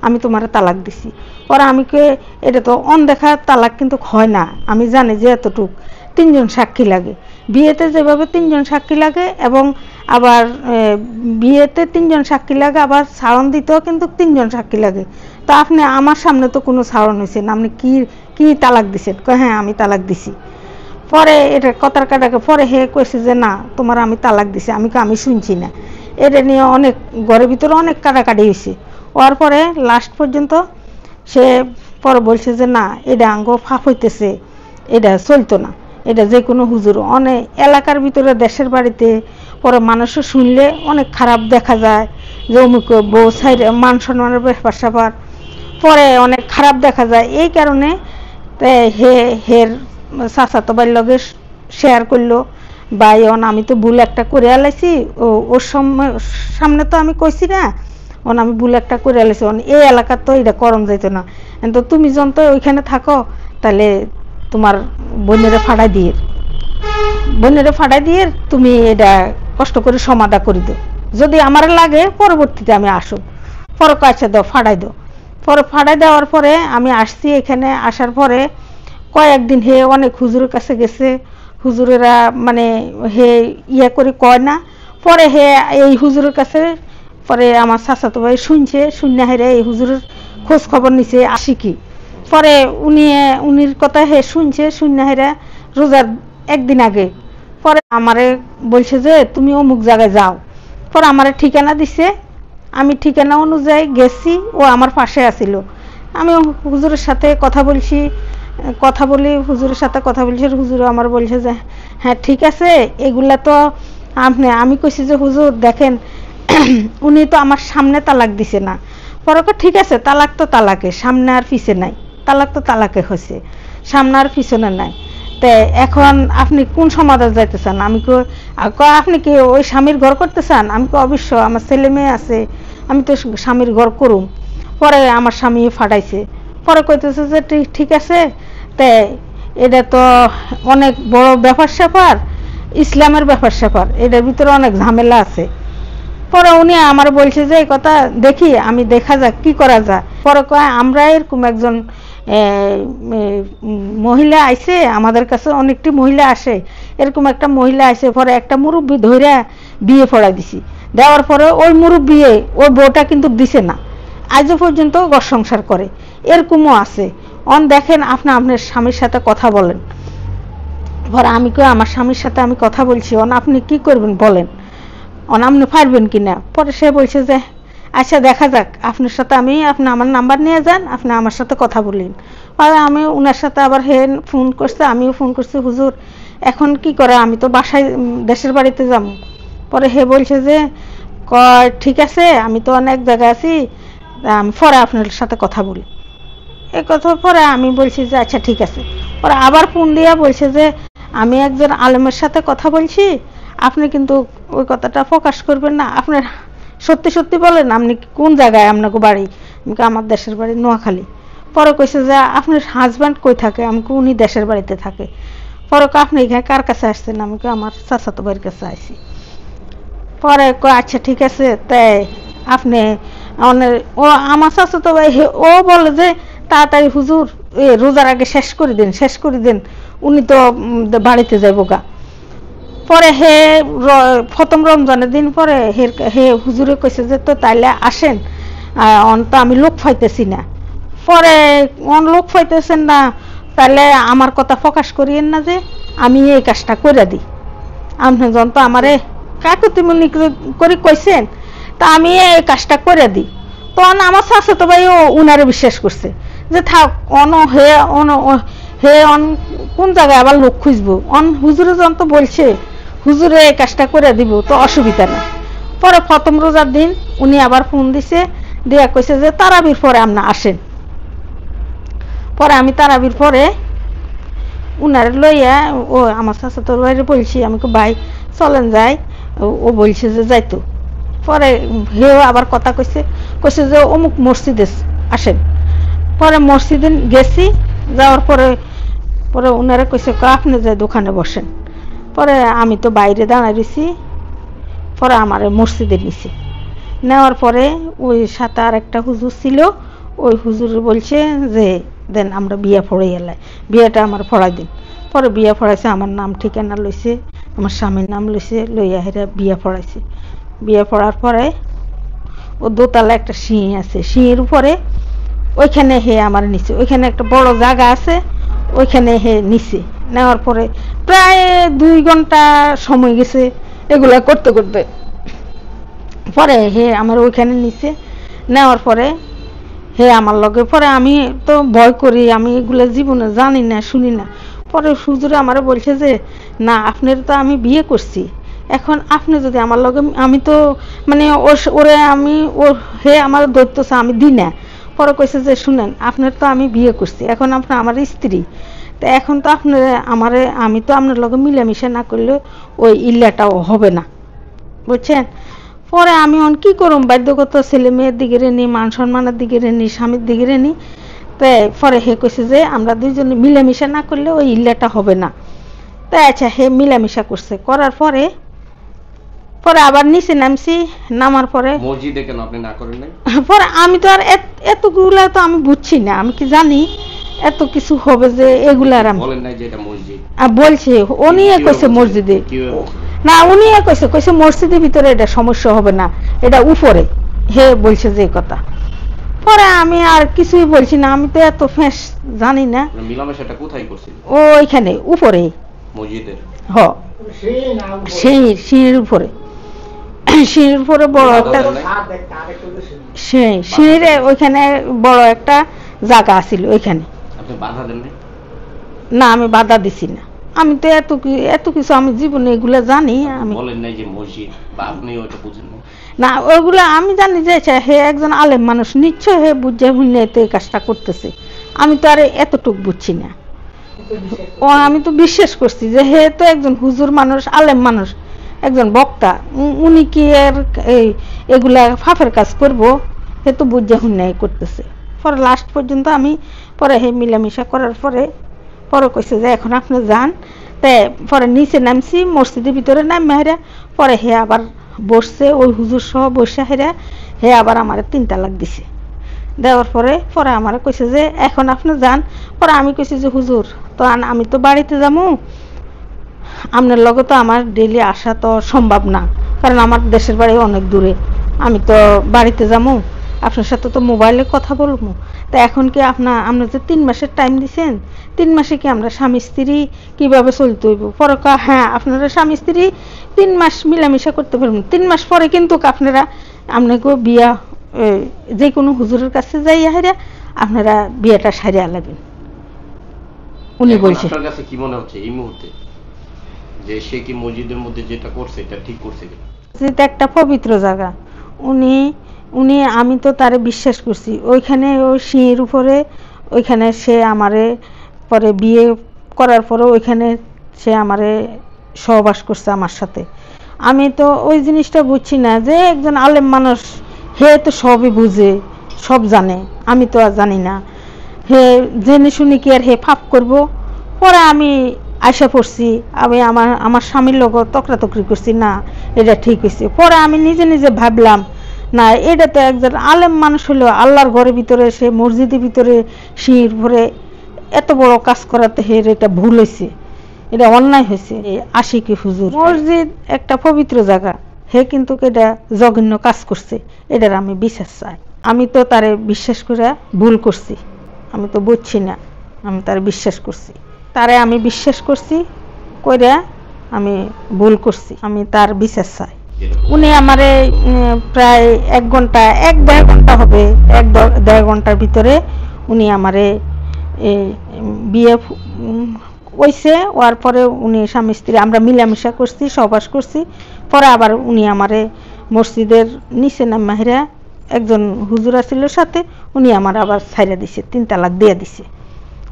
আমি তোমার তালাক দিছি। পরে আমি কে এটা তো অনদেখা তালাক কিন্তু হয় না, আমি জানি যে এতটুক 3 জন সাক্ষী লাগে। বিয়েতে যেভাবে 3 জন সাক্ষী লাগে, এবং আবার বিয়েতে 3 জন সাক্ষী লাগে, আবার ছাড়ন দিতেও কিন্তু 3 জন সাক্ষী লাগে। তো আপনি আমার সামনে তো কোনো ছাড়ন হয়েছে না, আপনি কি তালাক দিছেন? হ্যাঁ আমি তালাক দিছি। পরে এটা কথার কাটাকে পরে হে কইছে যে না তোমার আমি তালাক দিছি। আমি শুনছি না। এটা নিয়ে অনেক ঘরের ভিতরে অনেক কাটাকাটি হয়েছে। হওয়ার পরে লাস্ট পর্যন্ত সে পরে বলছে যে না এটা আঙ্গ ফাঁপ হইতেছে, এটা চলতো না, এটা যে কোনো হুজুর অনেক এলাকার ভিতরে দেশের বাড়িতে পরে মানুষও শুনলে অনেক খারাপ দেখা যায়, যে অমুক বউ সাইডে মান সম্মানের ব্যাপার স্যাপার পরে অনেক খারাপ দেখা যায়। এই কারণে হের চাচাতো ভাইয়ের লগে শেয়ার করলো, ভাই আমি তো ভুল একটা করে আলাইছি, ওর সামনে তো আমি কইছি না, আমি ভুল একটা করে আলাইছি, এই এলাকার তো এটা করণ যাইতো না। কিন্তু তুমি যখন ওইখানে থাকো তাহলে তোমার বোনেরে ফাড়াই দিয়ে তুমি এটা কষ্ট করে সমাধা করে দাও, যদি আমার লাগে পরবর্তীতে আমি আসো। পরে কাছে দাও, ফাড়াই দাও। পরে ফাড়াই দেওয়ার পরে আমি আসছি। এখানে আসার পরে কয়েকদিন হে অনেক হুজুরের কাছে গেছে, হুজুরেরা মানে হে ইয়ে করে কয় না। পরে হে এই হুজুরের কাছে পরে আমার চাচাতো ভাই শুনে হেরে এই হুজুরের খোঁজ খবর নিছে আশিকি। পরে উনির কথা হে শুনে হেরে রোজার একদিন আগে পরে আমারে বলছে যে তুমি অমুক জায়গায় যাও। পরে আমারে ঠিকানা দিছে, আমি ঠিকানা অনুযায়ী গেছি, ও আমার পাশে আসিল। আমি হুজুরের সাথে কথা বলছি, হুজুরের সাথে কথা বলছি। হুজুর আমার বলছে যে হ্যাঁ ঠিক আছে, এগুলা তো আমি কইছি যে হুজুর দেখেন উনি তো আমার সামনে তালাক দিছে না। পরে ঠিক আছে, তালাক তো তালাকে, সামনে আর পিছে নাই, তালাক তো তালাকে হয়েছে, সামনে আর পিছনে নাই। তো এখন আপনি কোন সমাধান যাইতে চান? আমি আপনি কি ওই স্বামীর ঘর করতে চান? আমি অবশ্য আমার ছেলে মেয়ে আছে, আমি তো স্বামীর ঘর করুম। পরে আমার স্বামী ফাটাইছে। পরে কইতেছে যে ঠিক আছে, তে এটা তো অনেক বড় ব্যাপার স্যাপার, ইসলামের ব্যাপার স্যাপার, এটার ভিতরে অনেক ঝামেলা আছে। পরে উনি আমার বলছে যে এই কথা দেখি, আমি দেখা যাক কি করা যায়। পরে কয় আমরা এরকম একজন মহিলা আইছে, আমাদের কাছে অনেকটি মহিলা আসে, এরকম একটা মহিলা আইছে। পরে একটা মুরব্বী ধইরা বিয়ে পড়াই দিছি। দেওয়ার পরে ওই মুরব্বী ওই বউটা কিন্তু দিছে না, আজও পর্যন্ত ঘর সংসার করে, এরকমও আছে। দেখেন আপনার স্বামীর সাথে কথা বলেন। পরে আমি আমার স্বামীর সাথে আমি কথা বলছি, আপনি কি করবেন বলেন, আপনি পারবেন কিনা? পরে সে বলছে যে আচ্ছা দেখা যাক, আপনার সাথে আপনি আমার নাম্বার নিয়ে যান, আপনি আমার সাথে কথা বলেন। পরে আমি ওনার সাথে আবার ফোন করছে, আমিও ফোন করছি, হুজুর এখন কি করে, আমি তো বাসায় দেশের বাড়িতে যাব। পরে হে বলছে যে ঠিক আছে, আমি তো অনেক জায়গায় আছি, আমি পরে আপনার সাথে কথা বলি। এই কথা পরে আমি বলছি যে আচ্ছা ঠিক আছে। পরে আবার ফোন দিয়া বলছে যে আমি একজন আলেমের সাথে কথা বলছি, আপনি কিন্তু ওই কথাটা প্রকাশ করবেন না, আপনার সত্যি সত্যি বলেন আপনি কোন জায়গায় আপনাকে বাড়ি? আমার দেশের বাড়ি নোয়াখালী। পরে কইছে যে আপনার হাজব্যান্ড কই থাকে? আমাকে উনি দেশের বাড়িতে থাকে। পরে আপনি এখানে কার কাছে আসছেন? আমাকে আমার চাচাতো ভাইয়ের কাছে আইছি। পরে আচ্ছা ঠিক আছে, তাই আপনি ও আমার চাচাতো ভাই ও বলে যে তাড়াতাড়ি হুজুর রোজার আগে শেষ করে দিন, উনি তো বাড়িতে যাইব গা। পরে প্রথম রমজানের দিন পরে হুজুরে কইছে যে তো তাইলে আসেন, তো আমি লোক পাইতেছি না। পরে লোক পাইতেছেন না, তাহলে আমার কথা প্রকাশ করিয়েন না যে আমি এই কাজটা করে দিই। আপনি যখন তো আমারে কাকুতিমনি করে কইছেন, তা আমি এই কাজটা করে দিই। তখন আমার চাচাতো ভাই উনারে বিশ্বাস করছে যে থাক, হে অন কোন জায়গায় আবার লোক খুঁজবো, অন হুজুরে যখন তো বলছে হুজুরে এই কাজটা করে দিব তো অসুবিধা নেই। পরে প্রথম রোজার দিন উনি আবার ফোন দিছে, দিয়া কইছে যে তারাবির পরে আপনি আসেন। পরে আমি তারাবির পরে উনার লইয়া ও আমার চাচাতো বাইরে বলছি, আমাকে ভাই চলেন যাই, ও বলছে যে যাইতো। পরে হেও আবার কথা কইছে, কইছে যে অমুক মসজিদে আসেন। পরে মসজিদে গেছি, যাওয়ার পরে পরে ওনারা কইছে আপনি যাই দোকানে বসেন। পরে আমি তো বাইরে দাঁড়াই রয়েছি, পরে আমার মসজিদে নিছে। নেওয়ার পরে ওই সাথে আর একটা হুজুর ছিল, ওই হুজুর বলছে যে দেন আমরা বিয়া পড়াই এলাই, বিয়াটা আমার পড়াই দিন। পরে বিয়া পড়াইছে, আমার নাম ঠিকানা লইছে, আমার স্বামীর নাম লইছে, লইয়া হেরা বিয়া পড়াইছে। বিয়া পড়ার পরে ও দোতলা একটা সিঁড়ি আছে, সিঁড়ির উপরে ওইখানে হে আমার নিচে, ওইখানে একটা বড় জায়গা আছে, ওইখানে হে নিচে। নেওয়ার পরে প্রায় 2 ঘন্টা সময় গেছে এগুলা করতে করতে। পরে হে আমার ওইখানে নিচে নেওয়ার পরে হে আমার লগে, পরে আমি তো ভয় করি, আমি এগুলো জীবনে জানি না শুনি না। পরে হুজুরে আমার বলছে যে না আপনার তো আমি বিয়ে করছি, এখন আপনি যদি আমার লগে, আমি তো মানে ওরে আমি হে আমার দৈত্য আমি দিই না। পরে কইছে যে শুনেন আপনার তো আমি বিয়ে করছি, এখন আপনার আমার স্ত্রী, তো এখন তো আপনার আমারে, আমি তো আপনার লগে মিলামিশা না করলে ওই ইল্লাটাও হবে না, বুঝছেন। পরে আমি অন কি করুম, বাধ্যগত ছেলে মেয়ের দিকে নি, মান সম্মানের দিকে নি, স্বামীর দিকে নি। তো পরে হে কইছে যে আমরা দুইজনে মিলামিশা না করলে ওই ইল্লাটা হবে না। তাই আচ্ছা হে মিলামিশা করছে, করার পরে পরে আবার নিচে নামছি, নামার পরে মসজিদে কেন আপনি না করেন নাই? পরে আমি তো আর এতগুলা তো আমি বুঝছি না, আমি কি জানি এত কিছু হবে যে এগুলার আমি বলেন নাই যে এটা মসজিদ? বলছে উনি কইছে মসজিদে না, উনি কইছে কইছে মসজিদের ভিতরে এটা সমস্যা হবে না, এটা উপরে হে বলছে যে কথা। পরে আমি আর কিছুই বলছি না, আমি তো এত ফেস জানি না। মিলামেশাটা কোথায় করছিলেন? ওইখানে উপরে মসজিদের? হ সিঁড়ির উপরে, সিঁড়ির উপরে বড় একটা সিঁড়ির ওইখানে বড় একটা জায়গা আছিল, ওইখানে। আপনি বাধা দেন না, আমি বাধা দিছি না, আমি তো এত কিছু আমি জীবনে এগুলা জানি। আমি বলেন নাই যে মসজিদ, বা আপনি ওটা বুঝেন না, ওইগুলা আমি জানি যে হে একজন আলেম মানুষ, নিশ্চয় হে বুঝে শুনে তো এই কাজটা করতেছে, আমি তো আর এতটুক বুঝছি না। ও আমি তো বিশ্বাস করছি যে হে তো একজন হুজুর মানুষ, আলেম মানুষ, একজন বক্তা, উনি কি এর এগুলা ফাফের কাজ করব, হে তো বুঝে শুনে করতেছে। পরে লাস্ট পর্যন্ত আমি পরে হে মিলামিশা করার পরে পরে কইছে যে এখন আপনি যান। তাই পরে নিচে নামছি, মসজিদের ভিতরে নাম হেরা, পরে হে আবার বসছে ওই হুজুর সহ বসে হেরা, হে আবার আমার 3 তালাক দিছে। দেওয়ার পরে পরে আমার কইছে যে এখন আপনি যান। পরে আমি কইছি যে হুজুর তো আমি তো বাড়িতে যাবো, আপনার লগে তো আমার ডেইলি আসা তো সম্ভব না, কারণ আমার দেশের বাড়ি অনেক দূরে, আমি তো বাড়িতে যাবো, আপনার সাথে তো মোবাইলে কথা বলবো। তা এখন কি আপনার যে 3 মাসের টাইম দিচ্ছেন, 3 মাসে কি আমরা স্বামী স্ত্রী কিভাবে চলতে হইব? পরে হ্যাঁ আপনারা স্বামী স্ত্রী 3 মাস মিলামিশা করতে পারবেন, 3 মাস পরে কিন্তু আপনারা আপনাকে বিয়া যে কোনো হুজুরের কাছে যাইয়া হেরা আপনারা বিয়েটা সারিয়া লাগবেন। উনি বলছে আপনার কাছে কি মনে হচ্ছে এই মুহূর্তে যে সে কি মসজিদের মধ্যে যেটা করছে এটা ঠিক করছে কিনা? এটা একটা পবিত্র জায়গা, উনি আমি তো তারে বিশ্বাস করছি, ওইখানে ওই সিঁড়ির উপরে ওইখানে সে আমারে পরে বিয়ে করার পরে ওইখানে সে আমারে সহবাস করছে আমার সাথে। আমি তো ওই জিনিসটা বুঝছি না যে একজন আলেম মানুষ, হে তো সবই বুঝে সব জানে, আমি তো আর জানি না, হে জেনে শুনি কি আর হে ফাপ করব। পরে আমি আশা পড়ছি, আমি আমার স্বামীর লোক তকরাতকরি করছি, না এটা ঠিক হয়েছে। পরে আমি নিজে নিজে ভাবলাম না এটা তো একজন আলেম মানুষ হলো, আল্লাহর ঘরের ভিতরে সে মসজিদের ভিতরে সিঁড়ির ভরে এত বড় কাজ করাতে হে এটা ভুল হয়েছে, এটা অন্যায় হয়েছে। আশিকি হুজুর মসজিদ একটা পবিত্র জায়গা, হে কিন্তু এটা জঘন্য কাজ করছে, এটার আমি বিশ্বাস চাই। আমি তো তারে বিশ্বাস করে ভুল করছি, আমি তো বুঝছি না, আমি তারে বিশ্বাস করছি, তারে আমি বিশ্বাস করছি কইরা আমি ভুল করছি, আমি তার বিচার চাই। উনি আমারে প্রায় 1 ঘন্টা 1-1.5 ঘন্টা হবে, 1-1.5 ঘন্টার ভিতরে উনি আমারে বিয়ে হইছে, হওয়ার পরে উনি স্বামী স্ত্রী আমরা মিলামিশা করছি, সহবাস করছি। পরে আবার উনি আমারে মসজিদের নিচে নামাইরা একজন হুজুর ছিল সাথে, উনি আমার আবার ছাইরা দিছে, 3 তালাক দিয়ে দিছে।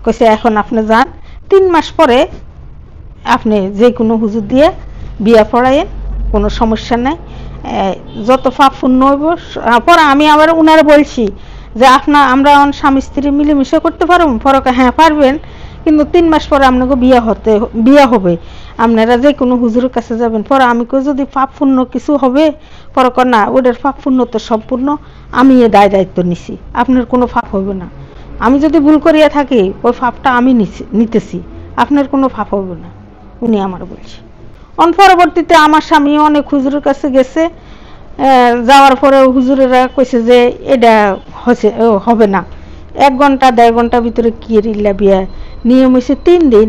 কইছে এখন আপনি যান, 3 মাস পরে আপনি যে কোনো হুজুর দিয়ে বিয়া পড়াইয়েন, কোনো সমস্যা নাই, যত পাপ পুণ্য হইব। পরে আমি আবার উনারে বলছি যে আমরা স্বামী স্ত্রী মিলেমিশে করতে পারবো? পরে হ্যাঁ পারবেন, কিন্তু 3 মাস পরে আপনাকে বিয়া হবে, আপনারা যে কোনো হুজুরের কাছে যাবেন। পরে আমি কই যদি পাপ পুণ্য কিছু হবে? পরে না, ওদের পাপ পুণ্য তো সম্পূর্ণ আমি দায়িত্ব নিছি, আপনার কোনো পাপ হবে না। আমি যদি ভুল করিয়া থাকি ওই পাপটা আমি নিতেছি, আপনার কোনো পাপ হবে না, উনি আমার বলছে। পরবর্তীতে আমার স্বামী অনেক হুজুরের কাছে গেছে, যাওয়ার পরে হুজুরেরা কইছে যে এটা হবে না, 1 ঘন্টা 1.5 ঘন্টার ভিতরে কিয়ের ইল্লা বিয়া, নিয়ম হয়েছে 3 দিন,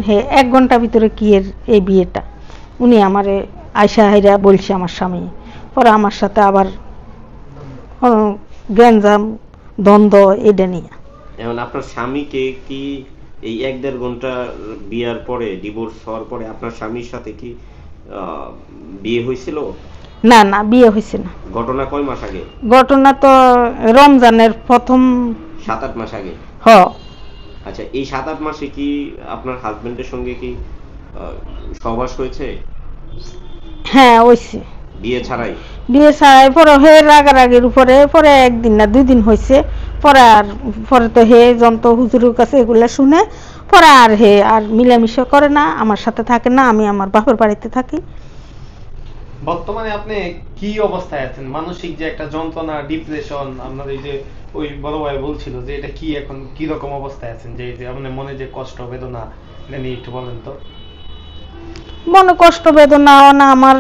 হে 1 ঘন্টার ভিতরে কিয়ের এই বিয়েটা। উনি আমারে আয়সা হাইরা বলছে আমার স্বামী। পরে আমার সাথে আবার গ্যাঞ্জাম দ্বন্দ্ব এটা নিয়ে। এখন আপনার স্বামীকে কি এই 1-1.5 ঘন্টা বিয়ার পরে, ডিভোর্স হওয়ার পরে আপনার স্বামীর সাথে কি বিয়ে হয়েছিল? না না, বিয়ে হয়েছে না। ঘটনা কয় মাস আগে? ঘটনা তো রমজানের প্রথম 7-8 মাস আগে। আচ্ছা, এই 7-8 মাসে কি আপনার হাজবেন্ডের সঙ্গে কি সহবাস হয়েছে? হ্যাঁ হয়েছে। বিয়ে ছাড়াই? বিয়ে ছাড়াই। পরে হে রাগারাগির উপরে পরে 1 দিন না 2 দিন হয়েছে। পরে তো হে যন্ত্র হুজুরের কাছে এগুলা শুনে পরে আর হে আর মিলামিশা করে না, আমার সাথে থাকে না, আমি আমার বাপের বাড়িতে থাকি। বর্তমানে আপনি কি অবস্থায় আছেন? মানসিক যে একটা যন্ত্রণা, ডিপ্রেশন, আপনার এই যে ওই বড় ভাই বলছিল যে এটা কি, এখন কি রকম অবস্থায় আছেন? যে আপনার মনে যে কষ্ট বেদনা, এটা নিয়ে একটু বলেন তো। মনে কষ্ট বেদনা না, আমার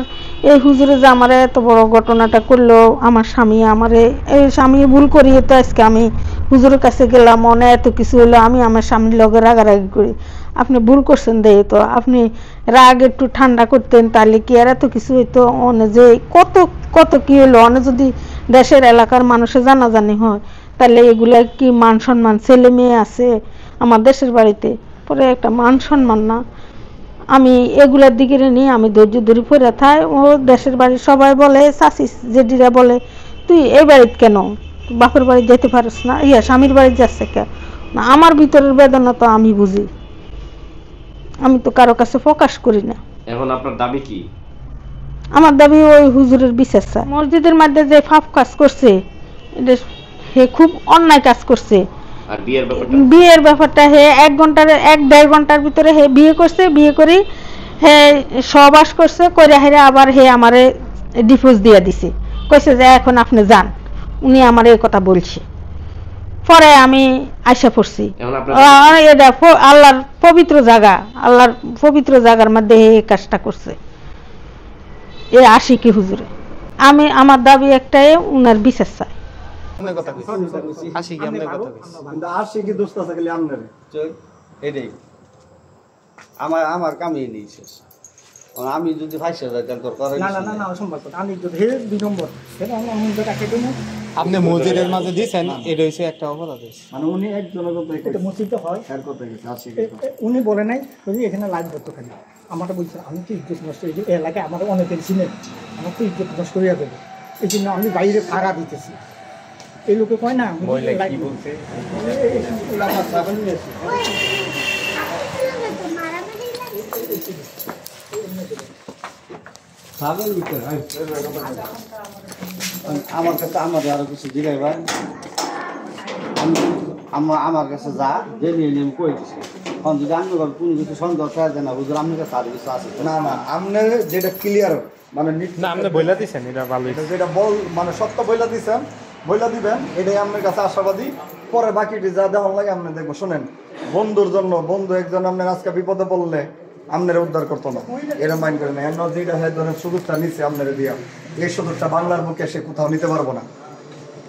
এই হুজুরে যে আমার এত বড় ঘটনাটা করলো, আমার স্বামী আমারে এই স্বামী ভুল করিয়ে তো আজকে আমি হুজুরের কাছে গেলাম, মনে এত কিছু হলো, আমি আমার স্বামীর লগে রাগারাগি করি। আপনি ভুল করছেন দেয় তো, আপনি রাগ একটু ঠান্ডা করতেন তাহলে কি আর এত কিছু হইতো? অনে যে কত কত কি হলো, অনে যদি দেশের এলাকার মানুষের জানাজানি হয় তাহলে এগুলা কি মান সম্মান? ছেলে মেয়ে আছে আমার দেশের বাড়িতে, পরে একটা মান সম্মান না। আমি এগুলার দিকে নিয়ে আমি ধৈর্য ধরে পড়ে থাই। ও দেশের বাড়ির সবাই বলে, চাচি জেডিরা বলে তুই এই বাড়িতে কেন, বাপের বাড়ি যেতে পারিস না, স্বামীর বাড়ি যাচ্ছে কেন? না, আমার ভিতরের বেদনা তো আমি বুঝি, আমি তো কারো কাছে প্রকাশ করি না। এখন আপনার দাবি কি? আমার দাবি ওই হুজুরের বিচার চাই। মসজিদের মধ্যে যে পাপ কাজ করছে এটা হে খুব অন্যায় কাজ করছে। আর বিয়ের ব্যাপারটা হে 1-1.5 ঘন্টার ভিতরে হে বিয়ে করছে, বিয়ে করি হে সহবাস করছে, করে হেরে আবার হে আমারে ডিভোর্স দিয়ে দিছে, কইছে যে এখন আপনি যান। উনি আমার এই কথা বলছে। পরে আমি আশা পড়ছি এটা আল্লাহর পবিত্র জায়গা, আল্লাহর পবিত্র জায়গার মধ্যে এই কাজটা করছে এ আশিকি হুজুরে। আমি আমার দাবি একটাই, উনার বিচার চাই। আমার কামিয়ে নিয়েছে, আমি যদি ফাইসে যাই তোর করে না না না না অসম্ভব। আমি যদি হে 2 নম্বর সেটা আমি তাকে দেব। আপনি মসজিদের মাঝে দিয়েছেন, এটা হইছে একটা অপরাধ। মানে উনি একজনের কথা এটা মসজিদে হয়, এর কথা গেছে আসি উনি বলে নাই যদি এখানে লাইভ ধরতো খালি আমারটা বলছে আমি তো ইজ্জত নষ্ট, এই যে এলাকায় আমার অনেকের চিনে, আমার তো ইজ্জত নষ্ট হইয়া যাবে, এই জন্য আমি বাইরে ভাড়া দিতেছি। এই লোকে কয় না কি বলছে আমার কাছে আমাদের আরো কিছু জিগাইবার, আমার কাছে যা যে নিয়ে আমি কই দিছি। এখন যদি আমি কোনো কিছু সন্দেহ থাকে না হুজুর আপনার কাছে আরো কিছু আছে না না, আপনার যেটা ক্লিয়ার মানে না আপনি বইলা দিছেন এটা ভালো, যেটা বল মানে সত্য বইলা দিছেন, বইলা দিবেন, এটাই আপনার কাছে আশাবাদী। পরে বাকিটি যা দেওয়ার লাগে আপনি দেখবো। শোনেন, বন্ধুর জন্য বন্ধু একজন আপনার আজকে বিপদে পড়লে আপনারা উদ্ধার করতো না, এরা মাইন্ড করে না। এমন যেটা হ্যাঁ ধরেন সুযোগটা নিচ্ছে আপনারা দিয়া, এই সুযোগটা বাংলার বুকে সে কোথাও নিতে পারবো না।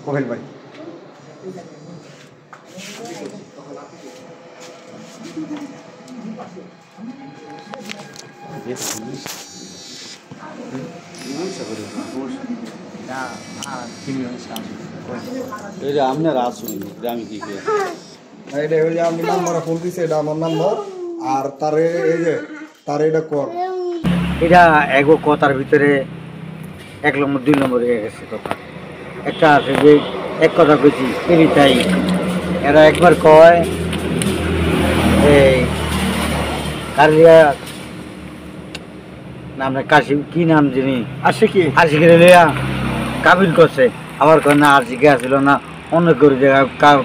কোহেল ভাই এটা আপনারা আসুন, আমি কি এটা ওই যে আমি নাম্বারে ফোন দিছি, এটা আমার নাম্বার। আর তারে এই যে তারে এটা কর, এটা এক কথার ভিতরে 1 নম্বর 2 নম্বর হয়ে গেছে কথা। একটা আছে যে এক কথা কইছি তাই এরা একবার কয় এই কারিয়া নামে কাশি কি নাম জানি আশিকি লিয়া কাবিল করছে, আবার কয় না আশিকি আসছিল না অন্য করে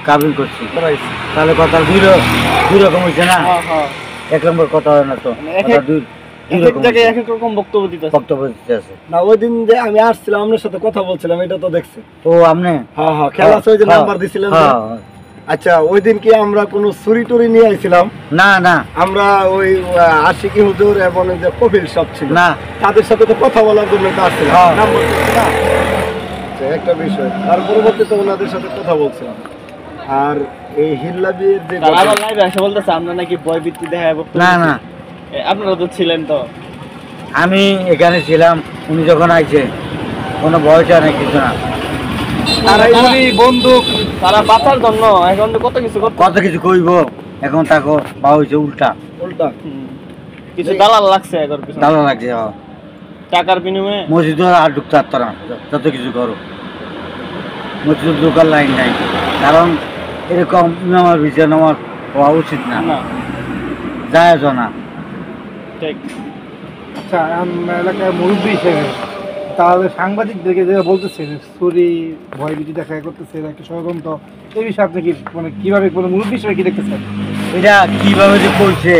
কাবিল করছি, তাহলে কথা দুই রকম হয়েছে না। 1 নম্বর কথা হয় না তো, বক্তব্য দিতে আছে না। ওই দিন যে আমি আসছিলাম আপনার সাথে কথা বলছিলাম, এটা তো দেখছে ও আপনি? হ্যাঁ হ্যাঁ, খেলা ওই যে নাম্বার দিছিলেন। আচ্ছা, ওই দিন কি আমরা কোনো চুরি টুরি নিয়ে আইছিলাম? না না, আমরা ওই আশিকি হুজুর এবং যে কপিল সব ছিল না, তাদের সাথে তো কথা বলার জন্য তো আসছিলাম। নাম্বার দিছি না, একটা বিষয়। তার পরবর্তীতে ওনাদের সাথে কথা বলছিলাম। আর এই হিল্লা বিয়ের যে লাইভে এসে বলতেছে আমরা নাকি ভয় ভিত্তি দেখা না না, আপনারা তো ছিলেন তো। আমি এখানে ছিলাম, উনি যখন আইছে কোনো ভয়টা নাই, কিছু না। বন্দুক তারা বাঁচার জন্য এখন কত কিছু কইব। এখন তাকে বা হয়েছে উল্টা উল্টা কিছু দালাল লাগছে, দালাল লাগছে টাকার বিনিময়ে। মসজিদ আর ঢুকতে পারতো না, যত কিছু করো মসজিদ ঢুকার লাইন নাই, কারণ এরকম ইমামের বিচার নামাজ হওয়া উচিত না, জায়েজ না। আচ্ছা, এলাকায় মুরব্বী হিসেবে তাহলে সাংবাদিকদেরকে যে বলতেছে চুরি ভয়ভীতি দেখা করতেছে, একটা ষড়যন্ত্র, এই বিষয়ে আপনি কি মানে কিভাবে কোনো মুরব্বী হিসেবে কি দেখতেছেন? এটা কিভাবে যে করছে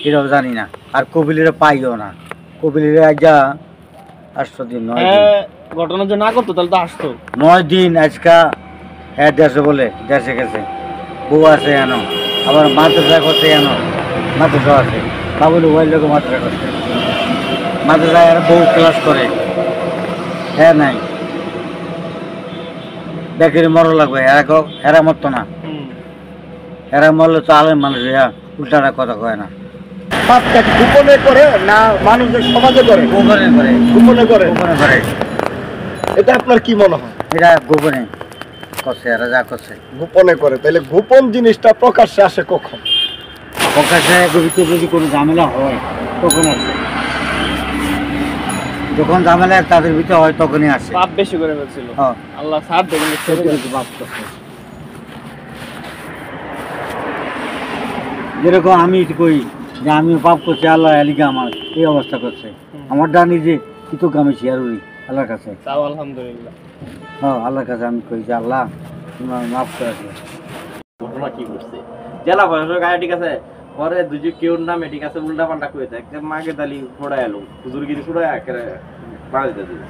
এটাও জানি না। আর কপিলেরা পাইও না, কপিলেরা যা 8 দিন 9 দিন ঘটনা যে না করতো তাহলে তো আসতো 9 দিন। আজকা হ্যাঁ দেশে বলে দেশে গেছে, বউ আছে কেন, আবার মাদ্রাসা করছে কেন, মাদ্রাসা আছে বাবুল ওই লোক মাদ্রাসা করছে, মাদ্রাসায় আর বউ ক্লাস করে। হ্যাঁ নাই বেকারি মর লাগবে, এরা মরতো না, এরা মরলে তো আলেম মানুষ উল্টাটা কথা কয় না। গোপনে করে না মানুষের সমাজে করে? গোপনে করে, গোপনে করে, গোপনে করে। এটা আপনার কি মনে হয়? এটা গোপনে করছে, এরা যা করছে গোপনে করে। তাহলে গোপন জিনিসটা প্রকাশ্যে আসে কখন? প্রকাশ্যে যদি কোনো ঝামেলা হয় তখন আসে, যখন ঝামেলা তাদের ভিতরে হয় তখনই আসে। পাপ বেশি করে ফেলছিল, আল্লাহ ছাড় দেবেন। যেরকম আমি কই যে আমি পাপ করছি, আল্লাহ আলিকে আমার এই অবস্থা করছে, আমার ডা নিজে কিন্তু আমি শেয়ার করি আল্লাহর কাছে। আলহামদুলিল্লাহ, হ্যাঁ আল্লাহর কাছে আমি কই যে আল্লাহ তোমার মাফ করে দিও। ঘটনা কি করছে জেলা প্রশাসক গায়ে ঠিক আছে, পরে দুজি কেউর নামে ঠিক আছে উল্টা পাল্টা করে দেয়, একদম মাকে দালি ফোড়ায় এলো হুজুরগিরি ফোড়ায় একেবারে বাড়ি দিয়ে।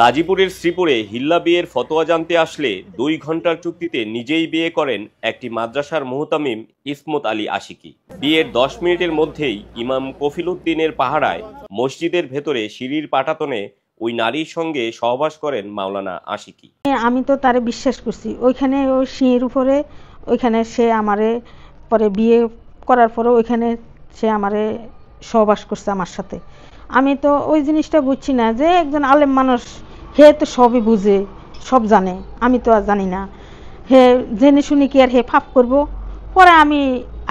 গাজীপুরের শ্রীপুরে হিল্লা বিয়ের ফতোয়া জানতে আসলে 2 ঘন্টার চুক্তিতে নিজেই বিয়ে করেন একটি মাদ্রাসার মুহতামিম ইসমত আলী আশিকি। বিয়ের 10 মিনিটের মধ্যেই ইমাম কফিলউদ্দিনের পাহারায় মসজিদের ভেতরে সিঁড়ির পাটাতনে ওই নারীর সঙ্গে সহবাস করেন মাওলানা আশিকি। আমি তো তারে বিশ্বাস করছি, ওইখানে ওই সিঁড়ির উপরে ওইখানে সে আমারে পরে বিয়ে করার পরে ওইখানে সে আমারে সহবাস করছে আমার সাথে। আমি তো ওই জিনিসটা বুঝছি না যে একজন আলেম মানুষ, হে তো সবই বুঝে সব জানে, আমি তো আর জানি না, হে জেনে শুনি কি আর হে ফাপ করব। পরে আমি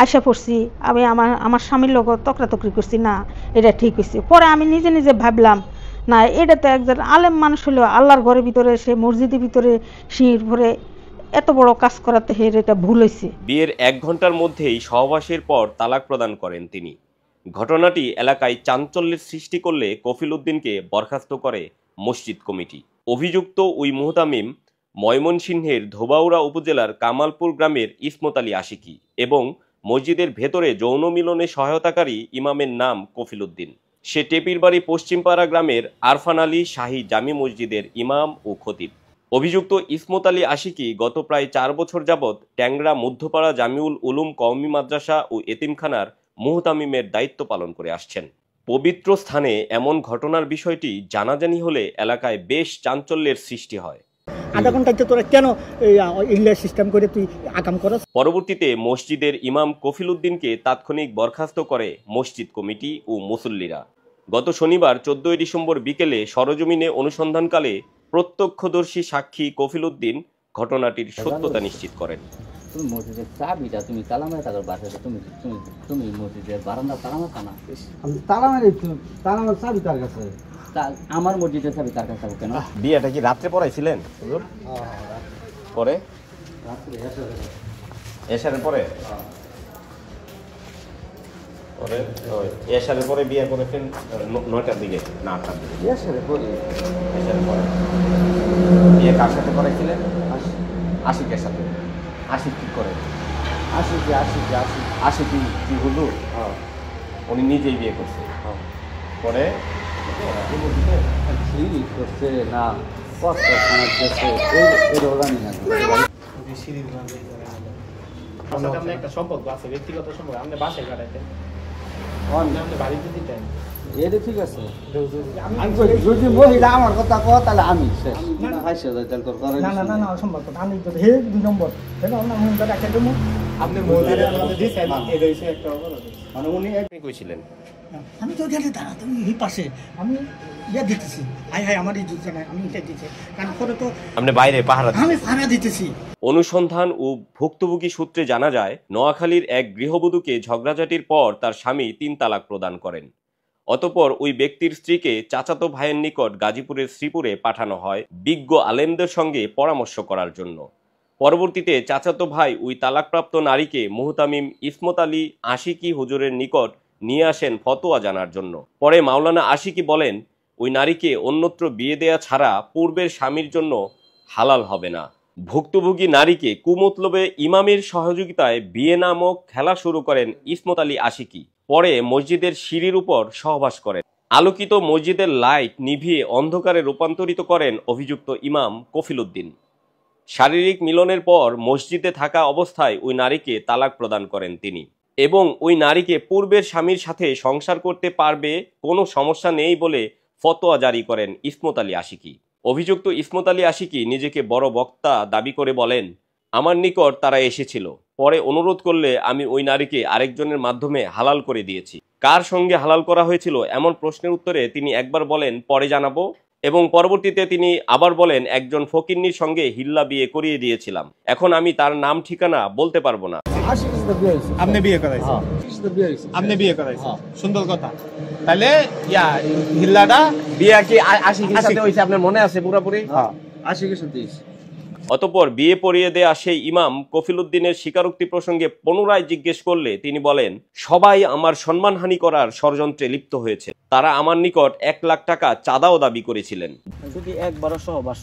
আশা পড়ছি, আমি আমার স্বামীর লোক তকরাতকরি করছি, না এটা ঠিক হয়েছে। পরে আমি নিজে নিজে ভাবলাম না এটা তো একজন আলেম মানুষ হলেও আল্লাহর ঘরের ভিতরে সে মসজিদের ভিতরে সিঁড়ির ভরে এত বড় কাজ করাতে হে এটা ভুল হয়েছে। বিয়ের 1 ঘন্টার মধ্যেই সহবাসের পর তালাক প্রদান করেন তিনি। ঘটনাটি এলাকায় চাঞ্চল্যের সৃষ্টি করলে কফিলউদ্দিনকে বরখাস্ত করে মসজিদ কমিটি। অভিযুক্ত ওই মুহতামিম ময়মনসিংহের ধোবাউড়া উপজেলার কামালপুর গ্রামের ইসমত আলী আশিকি এবং মসজিদের ভেতরে যৌন মিলনে সহায়তাকারী ইমামের নাম কফিলউদ্দিন। সে টেপিরবাড়ি পশ্চিমপাড়া গ্রামের আরফান আলী শাহী জামি মসজিদের ইমাম ও খতিব। অভিযুক্ত ইসমত আলী আশিকি গত প্রায় 4 বছর যাবৎ ট্যাংরা মধ্যপাড়া জামিউল উলুম কওমি মাদ্রাসা ও এতিমখানার মুহতামিমের দায়িত্ব পালন করে আসছেন। পবিত্র স্থানে এমন ঘটনার বিষয়টি জানাজানি হলে এলাকায় বেশ চাঞ্চল্যের সৃষ্টি হয়। আধা ঘন্টাতে তোরা কেন ইংলিশ সিস্টেম করে তুই আকাম করছ? পরবর্তীতে মসজিদের ইমাম কফিলউদ্দিনকে তাৎক্ষণিক বরখাস্ত করে মসজিদ কমিটি ও মুসল্লিরা। গত শনিবার 14 ডিসেম্বর বিকেলে সরজমিনে অনুসন্ধানকালে প্রত্যক্ষদর্শী সাক্ষী কফিলউদ্দিন ঘটনাটির সত্যতা নিশ্চিত করেন। তুমি মসজিদের চাবিটা তুমি তালা মেরে থাকার বাসাতে তুমি তুমি তুমি মসজিদের বারান্দা তালা মারতা না? আমি তালা মারি তালা মার চাবি তার কাছে। আমার মসজিদের চাবি তার কাছে কেন? বিয়েটা কি রাত্রে পড়াইছিলেন হুজুর? পরে এশারের পরে পরে এশারের পরে বিয়ে করেছেন 9টার দিকে না 8টার দিকে? এশারের পরে। এশারের পরে বিয়ে কার সাথে করাইছিলেন? আশিকের সাথে। আশিক কি করে? আশিক কি হুজুর? উনি নিজেই বিয়ে করছে। পরে করছে না কষ্ট খানার দেশে এরও জানি না। একটা সম্পর্ক আছে, ব্যক্তিগত সম্পর্ক, আপনি বাসায় কাটাইতেন, বাড়িতে দিতেন, এটা ঠিক আছে। যদি মহিলা আমার কথা কয় তাহলে আমি শেষ। না না না না সম্ভব না। আমি তো হে 2 নম্বর একটা দেবো। আপনি মহিলাদের দিচ্ছেন, এটা হচ্ছে একটা অপরাধ। মানে উনি একদিন কইছিলেন আমি তো গেলে দাঁড়া তুমি এই পাশে আমি ইয়া দিতেছি, হাই হাই আমার ইজ্জত জানাই, আমি এটা দিতেছি কারণ পরে তো আপনি বাইরে পাহারা আমি পাহারা দিতেছি। অনুসন্ধান ও ভুক্তভোগী সূত্রে জানা যায়, নোয়াখালীর এক গৃহবধূকে ঝগড়াঝাটির পর তার স্বামী 3 তালাক প্রদান করেন। অতঃপর ওই ব্যক্তির স্ত্রীকে চাচাতো ভাইয়ের নিকট গাজীপুরের শ্রীপুরে পাঠানো হয় বিজ্ঞ আলেমদের সঙ্গে পরামর্শ করার জন্য। পরবর্তীতে চাচাতো ভাই ওই তালাকপ্রাপ্ত নারীকে মুহতামিম ইসমত আলী আশিকি হুজুরের নিকট নিয়ে আসেন ফতোয়া জানার জন্য। পরে মাওলানা আশিকি বলেন, ওই নারীকে অন্যত্র বিয়ে দেয়া ছাড়া পূর্বের স্বামীর জন্য হালাল হবে না। ভুক্তভোগী নারীকে কুমতলবে ইমামের সহযোগিতায় বিয়ে নামক খেলা শুরু করেন ইসমত আলী আশিকি। পরে মসজিদের সিঁড়ির উপর সহবাস করেন। আলোকিত মসজিদের লাইট নিভিয়ে অন্ধকারে রূপান্তরিত করেন অভিযুক্ত ইমাম কফিল উদ্দিন। শারীরিক মিলনের পর মসজিদে থাকা অবস্থায় ওই নারীকে তালাক প্রদান করেন তিনি এবং ওই নারীকে পূর্বের স্বামীর সাথে সংসার করতে পারবে, কোনো সমস্যা নেই বলে ফতোয়া জারি করেন ইসমত আলী আশিকি। অভিযুক্ত ইসমত আলী আশিকি নিজেকে বড় বক্তা দাবি করে বলেন, আমার নিকট তারা এসেছিল, পরে অনুরোধ করলে আমি ওই নারীকে আরেকজনের মাধ্যমে হালাল করে দিয়েছি। কার সঙ্গে হালাল করা হয়েছিল এমন প্রশ্নের উত্তরে তিনি একবার বলেন পরে জানাবো এবং পরবর্তীতে তিনি আবার বলেন একজন ফকিন্নির সঙ্গে হিল্লা বিয়ে করিয়ে দিয়েছিলাম, এখন আমি তার নাম ঠিকানা বলতে পারবো না। আপনি বিয়ে করাইছেন? আপনি বিয়ে করাইছেন, সুন্দর কথা। তাহলে হিল্লাটা বিয়ে কি আশিকের সাথে হইছে আপনার মনে আছে পুরোপুরি? হ্যাঁ, আশিকের সাথে। অতঃপর বিয়ে পড়িয়ে দেয়া সেই ইমাম কফিল উদ্দিনের স্বীকারোক্তি প্রসঙ্গে পুনরায় জিজ্ঞেস করলে তিনি বলেন, সবাই আমার সম্মানহানি করার ষড়যন্ত্রে লিপ্ত হয়েছে। তারা আমার নিকট 1 লাখ টাকা চাঁদাও দাবি করেছিলেন। যদি একবারও সহবাস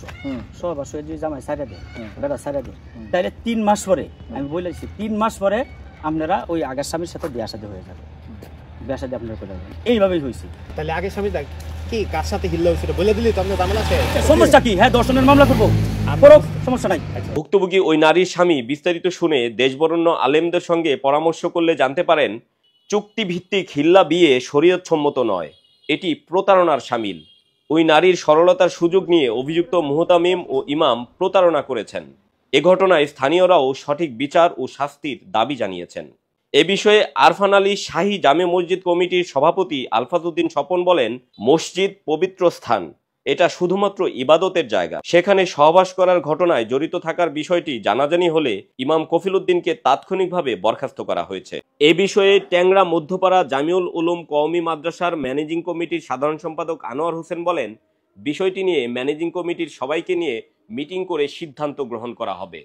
যদি জামাই সাইরা দেয়, বেড়া সাইরা দেয়, তাহলে 3 মাস পরে, আমি বলেছি 3 মাস পরে আপনারা ওই আগের স্বামীর সাথে বিয়া শাদী হয়ে যাবে, বিয়া শাদী আপনারা করে যাবেন। এইভাবেই হয়েছে। তাহলে আগের স্বামী কি কার সাথে হিল্লা হয়েছিল বলে দিলি তো আপনার জামেলা আছে? সমস্যা কি? হ্যাঁ, দর্শনের মামলা করবো, সমস্যা নাই। ভুক্তভোগী ওই নারীর স্বামী বিস্তারিত শুনে দেশবরেণ্য আলেমদের সঙ্গে পরামর্শ করলে জানতে পারেন, চুক্তিভিত্তিক হিল্লা বিয়ে শরীয়তসম্মত নয়, এটি প্রতারণার শামিল। ওই নারীর সরলতার সুযোগ নিয়ে অভিযুক্ত মুহতামিম ও ইমাম প্রতারণা করেছেন। এ ঘটনায় স্থানীয়রাও সঠিক বিচার ও শাস্তির দাবি জানিয়েছেন। এ বিষয়ে আরফান আলী শাহী জামে মসজিদ কমিটির সভাপতি আলফাজ উদ্দিন স্বপন বলেন, মসজিদ পবিত্র স্থান, এটা শুধুমাত্র ইবাদতের জায়গা। সেখানে সহবাস করার ঘটনায় জড়িত থাকার বিষয়টি জানাজানি হলে ইমাম কফিল উদ্দিনকে তাৎক্ষণিকভাবে বরখাস্ত করা হয়েছে। এ বিষয়ে ট্যাংরা মধ্যপাড়া জামিউল উলুম কওমি মাদ্রাসার ম্যানেজিং কমিটির সাধারণ সম্পাদক আনোয়ার হোসেন বলেন, বিষয়টি নিয়ে ম্যানেজিং কমিটির সবাইকে নিয়ে মিটিং করে সিদ্ধান্ত গ্রহণ করা হবে।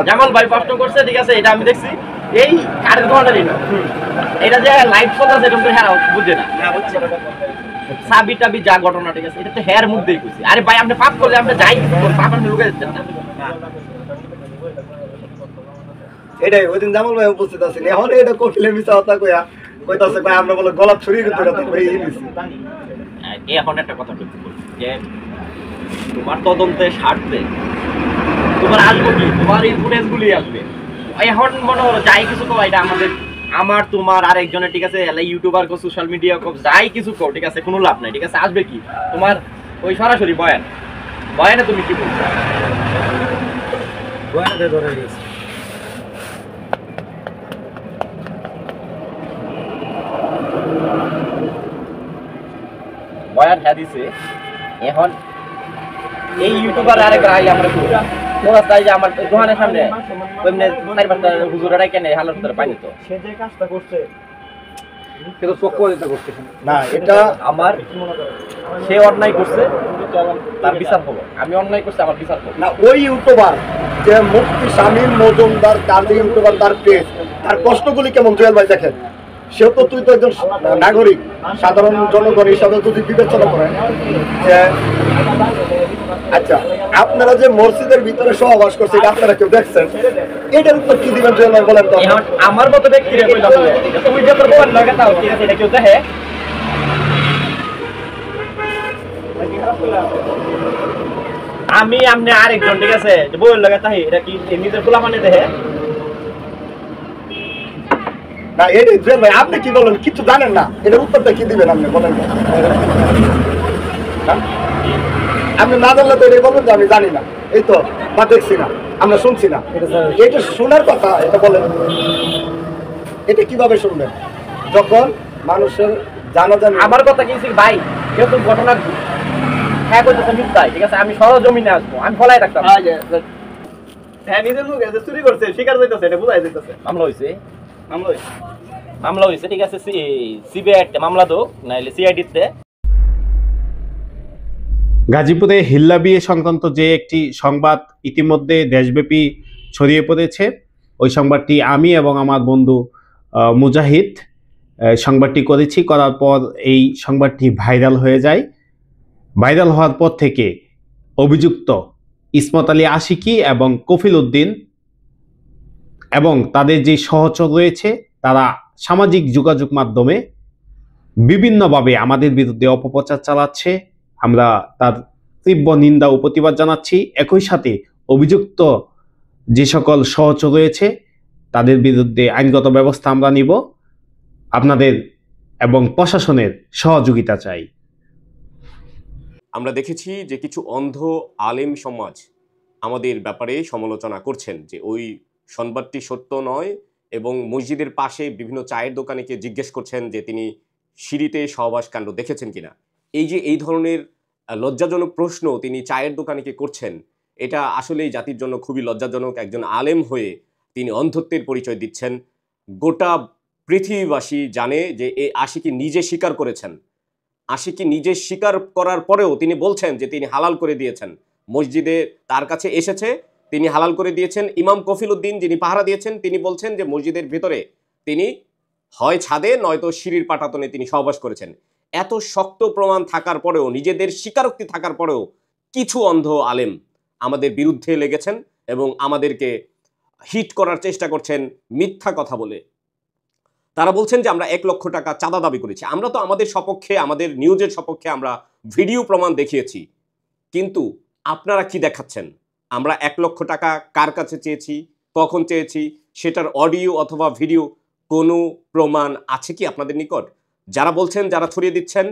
জামাল ভাই প্রশ্ন করছে, ঠিক আছে, এটা আমি দেখছি। এই কারের ঘটনাটাই না, এটা যে লাইট চলতেছে এটা তো হ্যাঁ বুঝে না, সাবি টাবি যা ঘটনা, ঠিক আছে, এটা তো হেয়ার মধ্যেই কইছি। আরে ভাই আপনি পাপ করলে আপনি যাই পাপ আপনি লুকে যাচ্ছেন না। এটাই ওইদিন জামাল ভাই উপস্থিত আছেন, এখন এটা কঠিলে মিছা কথা কইতাছে ভাই আমরা বলে গলাপ ছড়িয়ে দিতে কথা কই দিছি। এখন একটা কথা বলতে বলছি যে তোমার তদন্তে স্বার্থে তোমার আসবো কি, তোমার এই ফুটেজগুলি আসবে। এখন মনে হলো যাই কিছু কো, এটা আমার তোমার আর একজনের, ঠিক আছে, ইউটিউবার কো, সোশ্যাল মিডিয়া কো, যাই কিছু কো, ঠিক আছে, কোনো লাভ নাই। ঠিক আছে, আসবে কি তোমার ওই সরাসরি বয়ানে তুমি কি বলছো? বয়ানে ধরে গেছে। বয়ান হ্যাঁ দিছে। এখন এই ইউটিউবার আরেক রাই আমরা রাস্তায় যে আমার দোকানের সামনে ওইমনে 4-5টা হুজুরাই কেন হালার ভিতরে পানি তো সে যে কাজটা করছে কিন্তু চক্ক দিতে করছে না এটা আমার সে অন্যায় করছে তার বিচার হবে আমি অন্যায় করছি আমার বিচার হবে না ওই ইউটিউবার যে মুফতি শামীম মজুমদার তার যে ইউটিউবার তার পেজ তার প্রশ্নগুলি কেমন জুয়েল ভাই দেখেন সেও তো তুই তো একজন নাগরিক সাধারণ জনগণ হিসাবে যদি বিবেচনা করেন যে আচ্ছা আপনারা যে মসজিদের ভিতরে সহবাস করছে এটা আপনারা কেউ দেখছেন এটার উত্তর কি দিবেন জুয়েল ভাই বলেন তো আমার মতো ব্যক্তিরা কই আসলে তুমি যে তোর বল লাগা তাও ঠিক আছে এটা কেউ দেখে আমি আমনে আরেকজন ঠিক আছে যে বল লাগা তাই এটা কি নিজের খোলা মানে দেখে না এটা জুয়েল ভাই আপনি কি বলেন কিছু জানেন না এটার উত্তরটা কি দিবেন আপনি বলেন আপনি না জানলে তো এটাই বলবেন যে আমি জানি না এই তো বা দেখছি না আমরা শুনছি না এটা শোনার কথা এটা বলেন এটা কিভাবে শুনবেন যখন মানুষের জানা জানি আমার কথা কি ভাই কেউ তো ঘটনা হ্যাঁ কইতেছে মিথ্যাই ঠিক আছে আমি সরজমিনে আসবো আমি ফলাই রাখতাম হ্যাঁ নিজের মুখে যে চুরি করছে স্বীকার যাইতেছে এটা বুঝাই যাইতেছে মামলা হয়েছে ঠিক আছে সিবিআই মামলা তো নাইলে সিআইডিতে গাজীপুরে হিল্লা বিয়ে সংক্রান্ত যে একটি সংবাদ ইতিমধ্যে দেশব্যাপী ছড়িয়ে পড়েছে ওই সংবাদটি আমি এবং আমার বন্ধু মুজাহিদ সংবাদটি করার পর এই সংবাদটি ভাইরাল হয়ে যায়। ভাইরাল হওয়ার পর থেকে অভিযুক্ত ইসমত আলী আশিকি এবং কফিল উদ্দিন এবং তাদের যে সহচর রয়েছে তারা সামাজিক যোগাযোগ মাধ্যমে বিভিন্নভাবে আমাদের বিরুদ্ধে অপপ্রচার চালাচ্ছে। আমরা তার তীব্র নিন্দা ও প্রতিবাদ জানাচ্ছি। একই সাথে অভিযুক্ত যে সকল সহচর রয়েছে তাদের বিরুদ্ধে আইনগত ব্যবস্থা আমরা নিব। আপনাদের এবং প্রশাসনের সহযোগিতা চাই। আমরা দেখেছি যে কিছু অন্ধ আলেম সমাজ আমাদের ব্যাপারে সমালোচনা করছেন যে ওই সংবাদটি সত্য নয় এবং মসজিদের পাশে বিভিন্ন চায়ের দোকানেকে জিজ্ঞেস করছেন যে তিনি সিঁড়িতে সহবাস কাণ্ড দেখেছেন কিনা। এই যে এই ধরনের লজ্জাজনক প্রশ্ন তিনি চায়ের দোকানেকে করছেন এটা আসলেই জাতির জন্য খুবই লজ্জাজনক। একজন আলেম হয়ে তিনি অন্ধত্বের পরিচয় দিচ্ছেন। গোটা পৃথিবীবাসী জানে যে এই আশিকি নিজে স্বীকার করেছেন। আশিকি নিজে স্বীকার করার পরেও তিনি বলছেন যে তিনি হালাল করে দিয়েছেন। মসজিদে তার কাছে এসেছে তিনি হালাল করে দিয়েছেন। ইমাম কফিল উদ্দিন যিনি পাহারা দিয়েছেন তিনি বলছেন যে মসজিদের ভিতরে তিনি হয় ছাদে নয়তো সিঁড়ির পাটাতনে তিনি সহবাস করেছেন। এত শক্ত প্রমাণ থাকার পরেও নিজেদের স্বীকারোক্তি থাকার পরেও কিছু অন্ধ আলেম আমাদের বিরুদ্ধে লেগেছেন এবং আমাদেরকে হিট করার চেষ্টা করছেন মিথ্যা কথা বলে। তারা বলছেন যে আমরা 1 লক্ষ টাকা চাঁদা দাবি করেছি। আমরা তো আমাদের সপক্ষে আমাদের নিউজের সপক্ষে আমরা ভিডিও প্রমাণ দেখিয়েছি, কিন্তু আপনারা কি দেখাচ্ছেন? আমরা 1 লক্ষ টাকা কার কাছে চেয়েছি, কখন চেয়েছি, সেটার অডিও অথবা ভিডিও কোনো প্রমাণ আছে কি আপনাদের নিকট? যারা বলছেন, যারা ছড়িয়ে দিচ্ছেন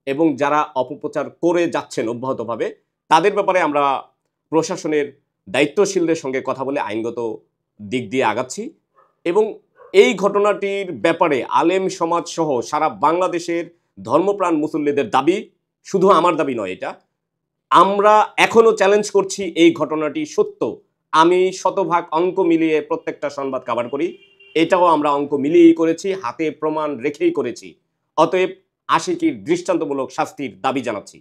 এবং যারা অপপ্রচার করে যাচ্ছেন অব্যাহতভাবে, তাদের ব্যাপারে আমরা প্রশাসনের দায়িত্বশীলদের সঙ্গে কথা বলে আইনগত দিক দিয়ে আগাচ্ছি এবং এই ঘটনাটির ব্যাপারে আলেম সমাজ সহ সারা বাংলাদেশের ধর্মপ্রাণ মুসল্লিদের দাবি, শুধু আমার দাবি নয়, এটা আমরা এখনো চ্যালেঞ্জ করছি এই ঘটনাটি সত্য। আমি শতভাগ অঙ্ক মিলিয়ে প্রত্যেকটা সংবাদ কভার করি, এটাও আমরা অঙ্ক মিলিয়েই করেছি, হাতে প্রমাণ রেখেই করেছি। অতএব আশিকির দৃষ্টান্তমূলক শাস্তির দাবি জানাচ্ছি।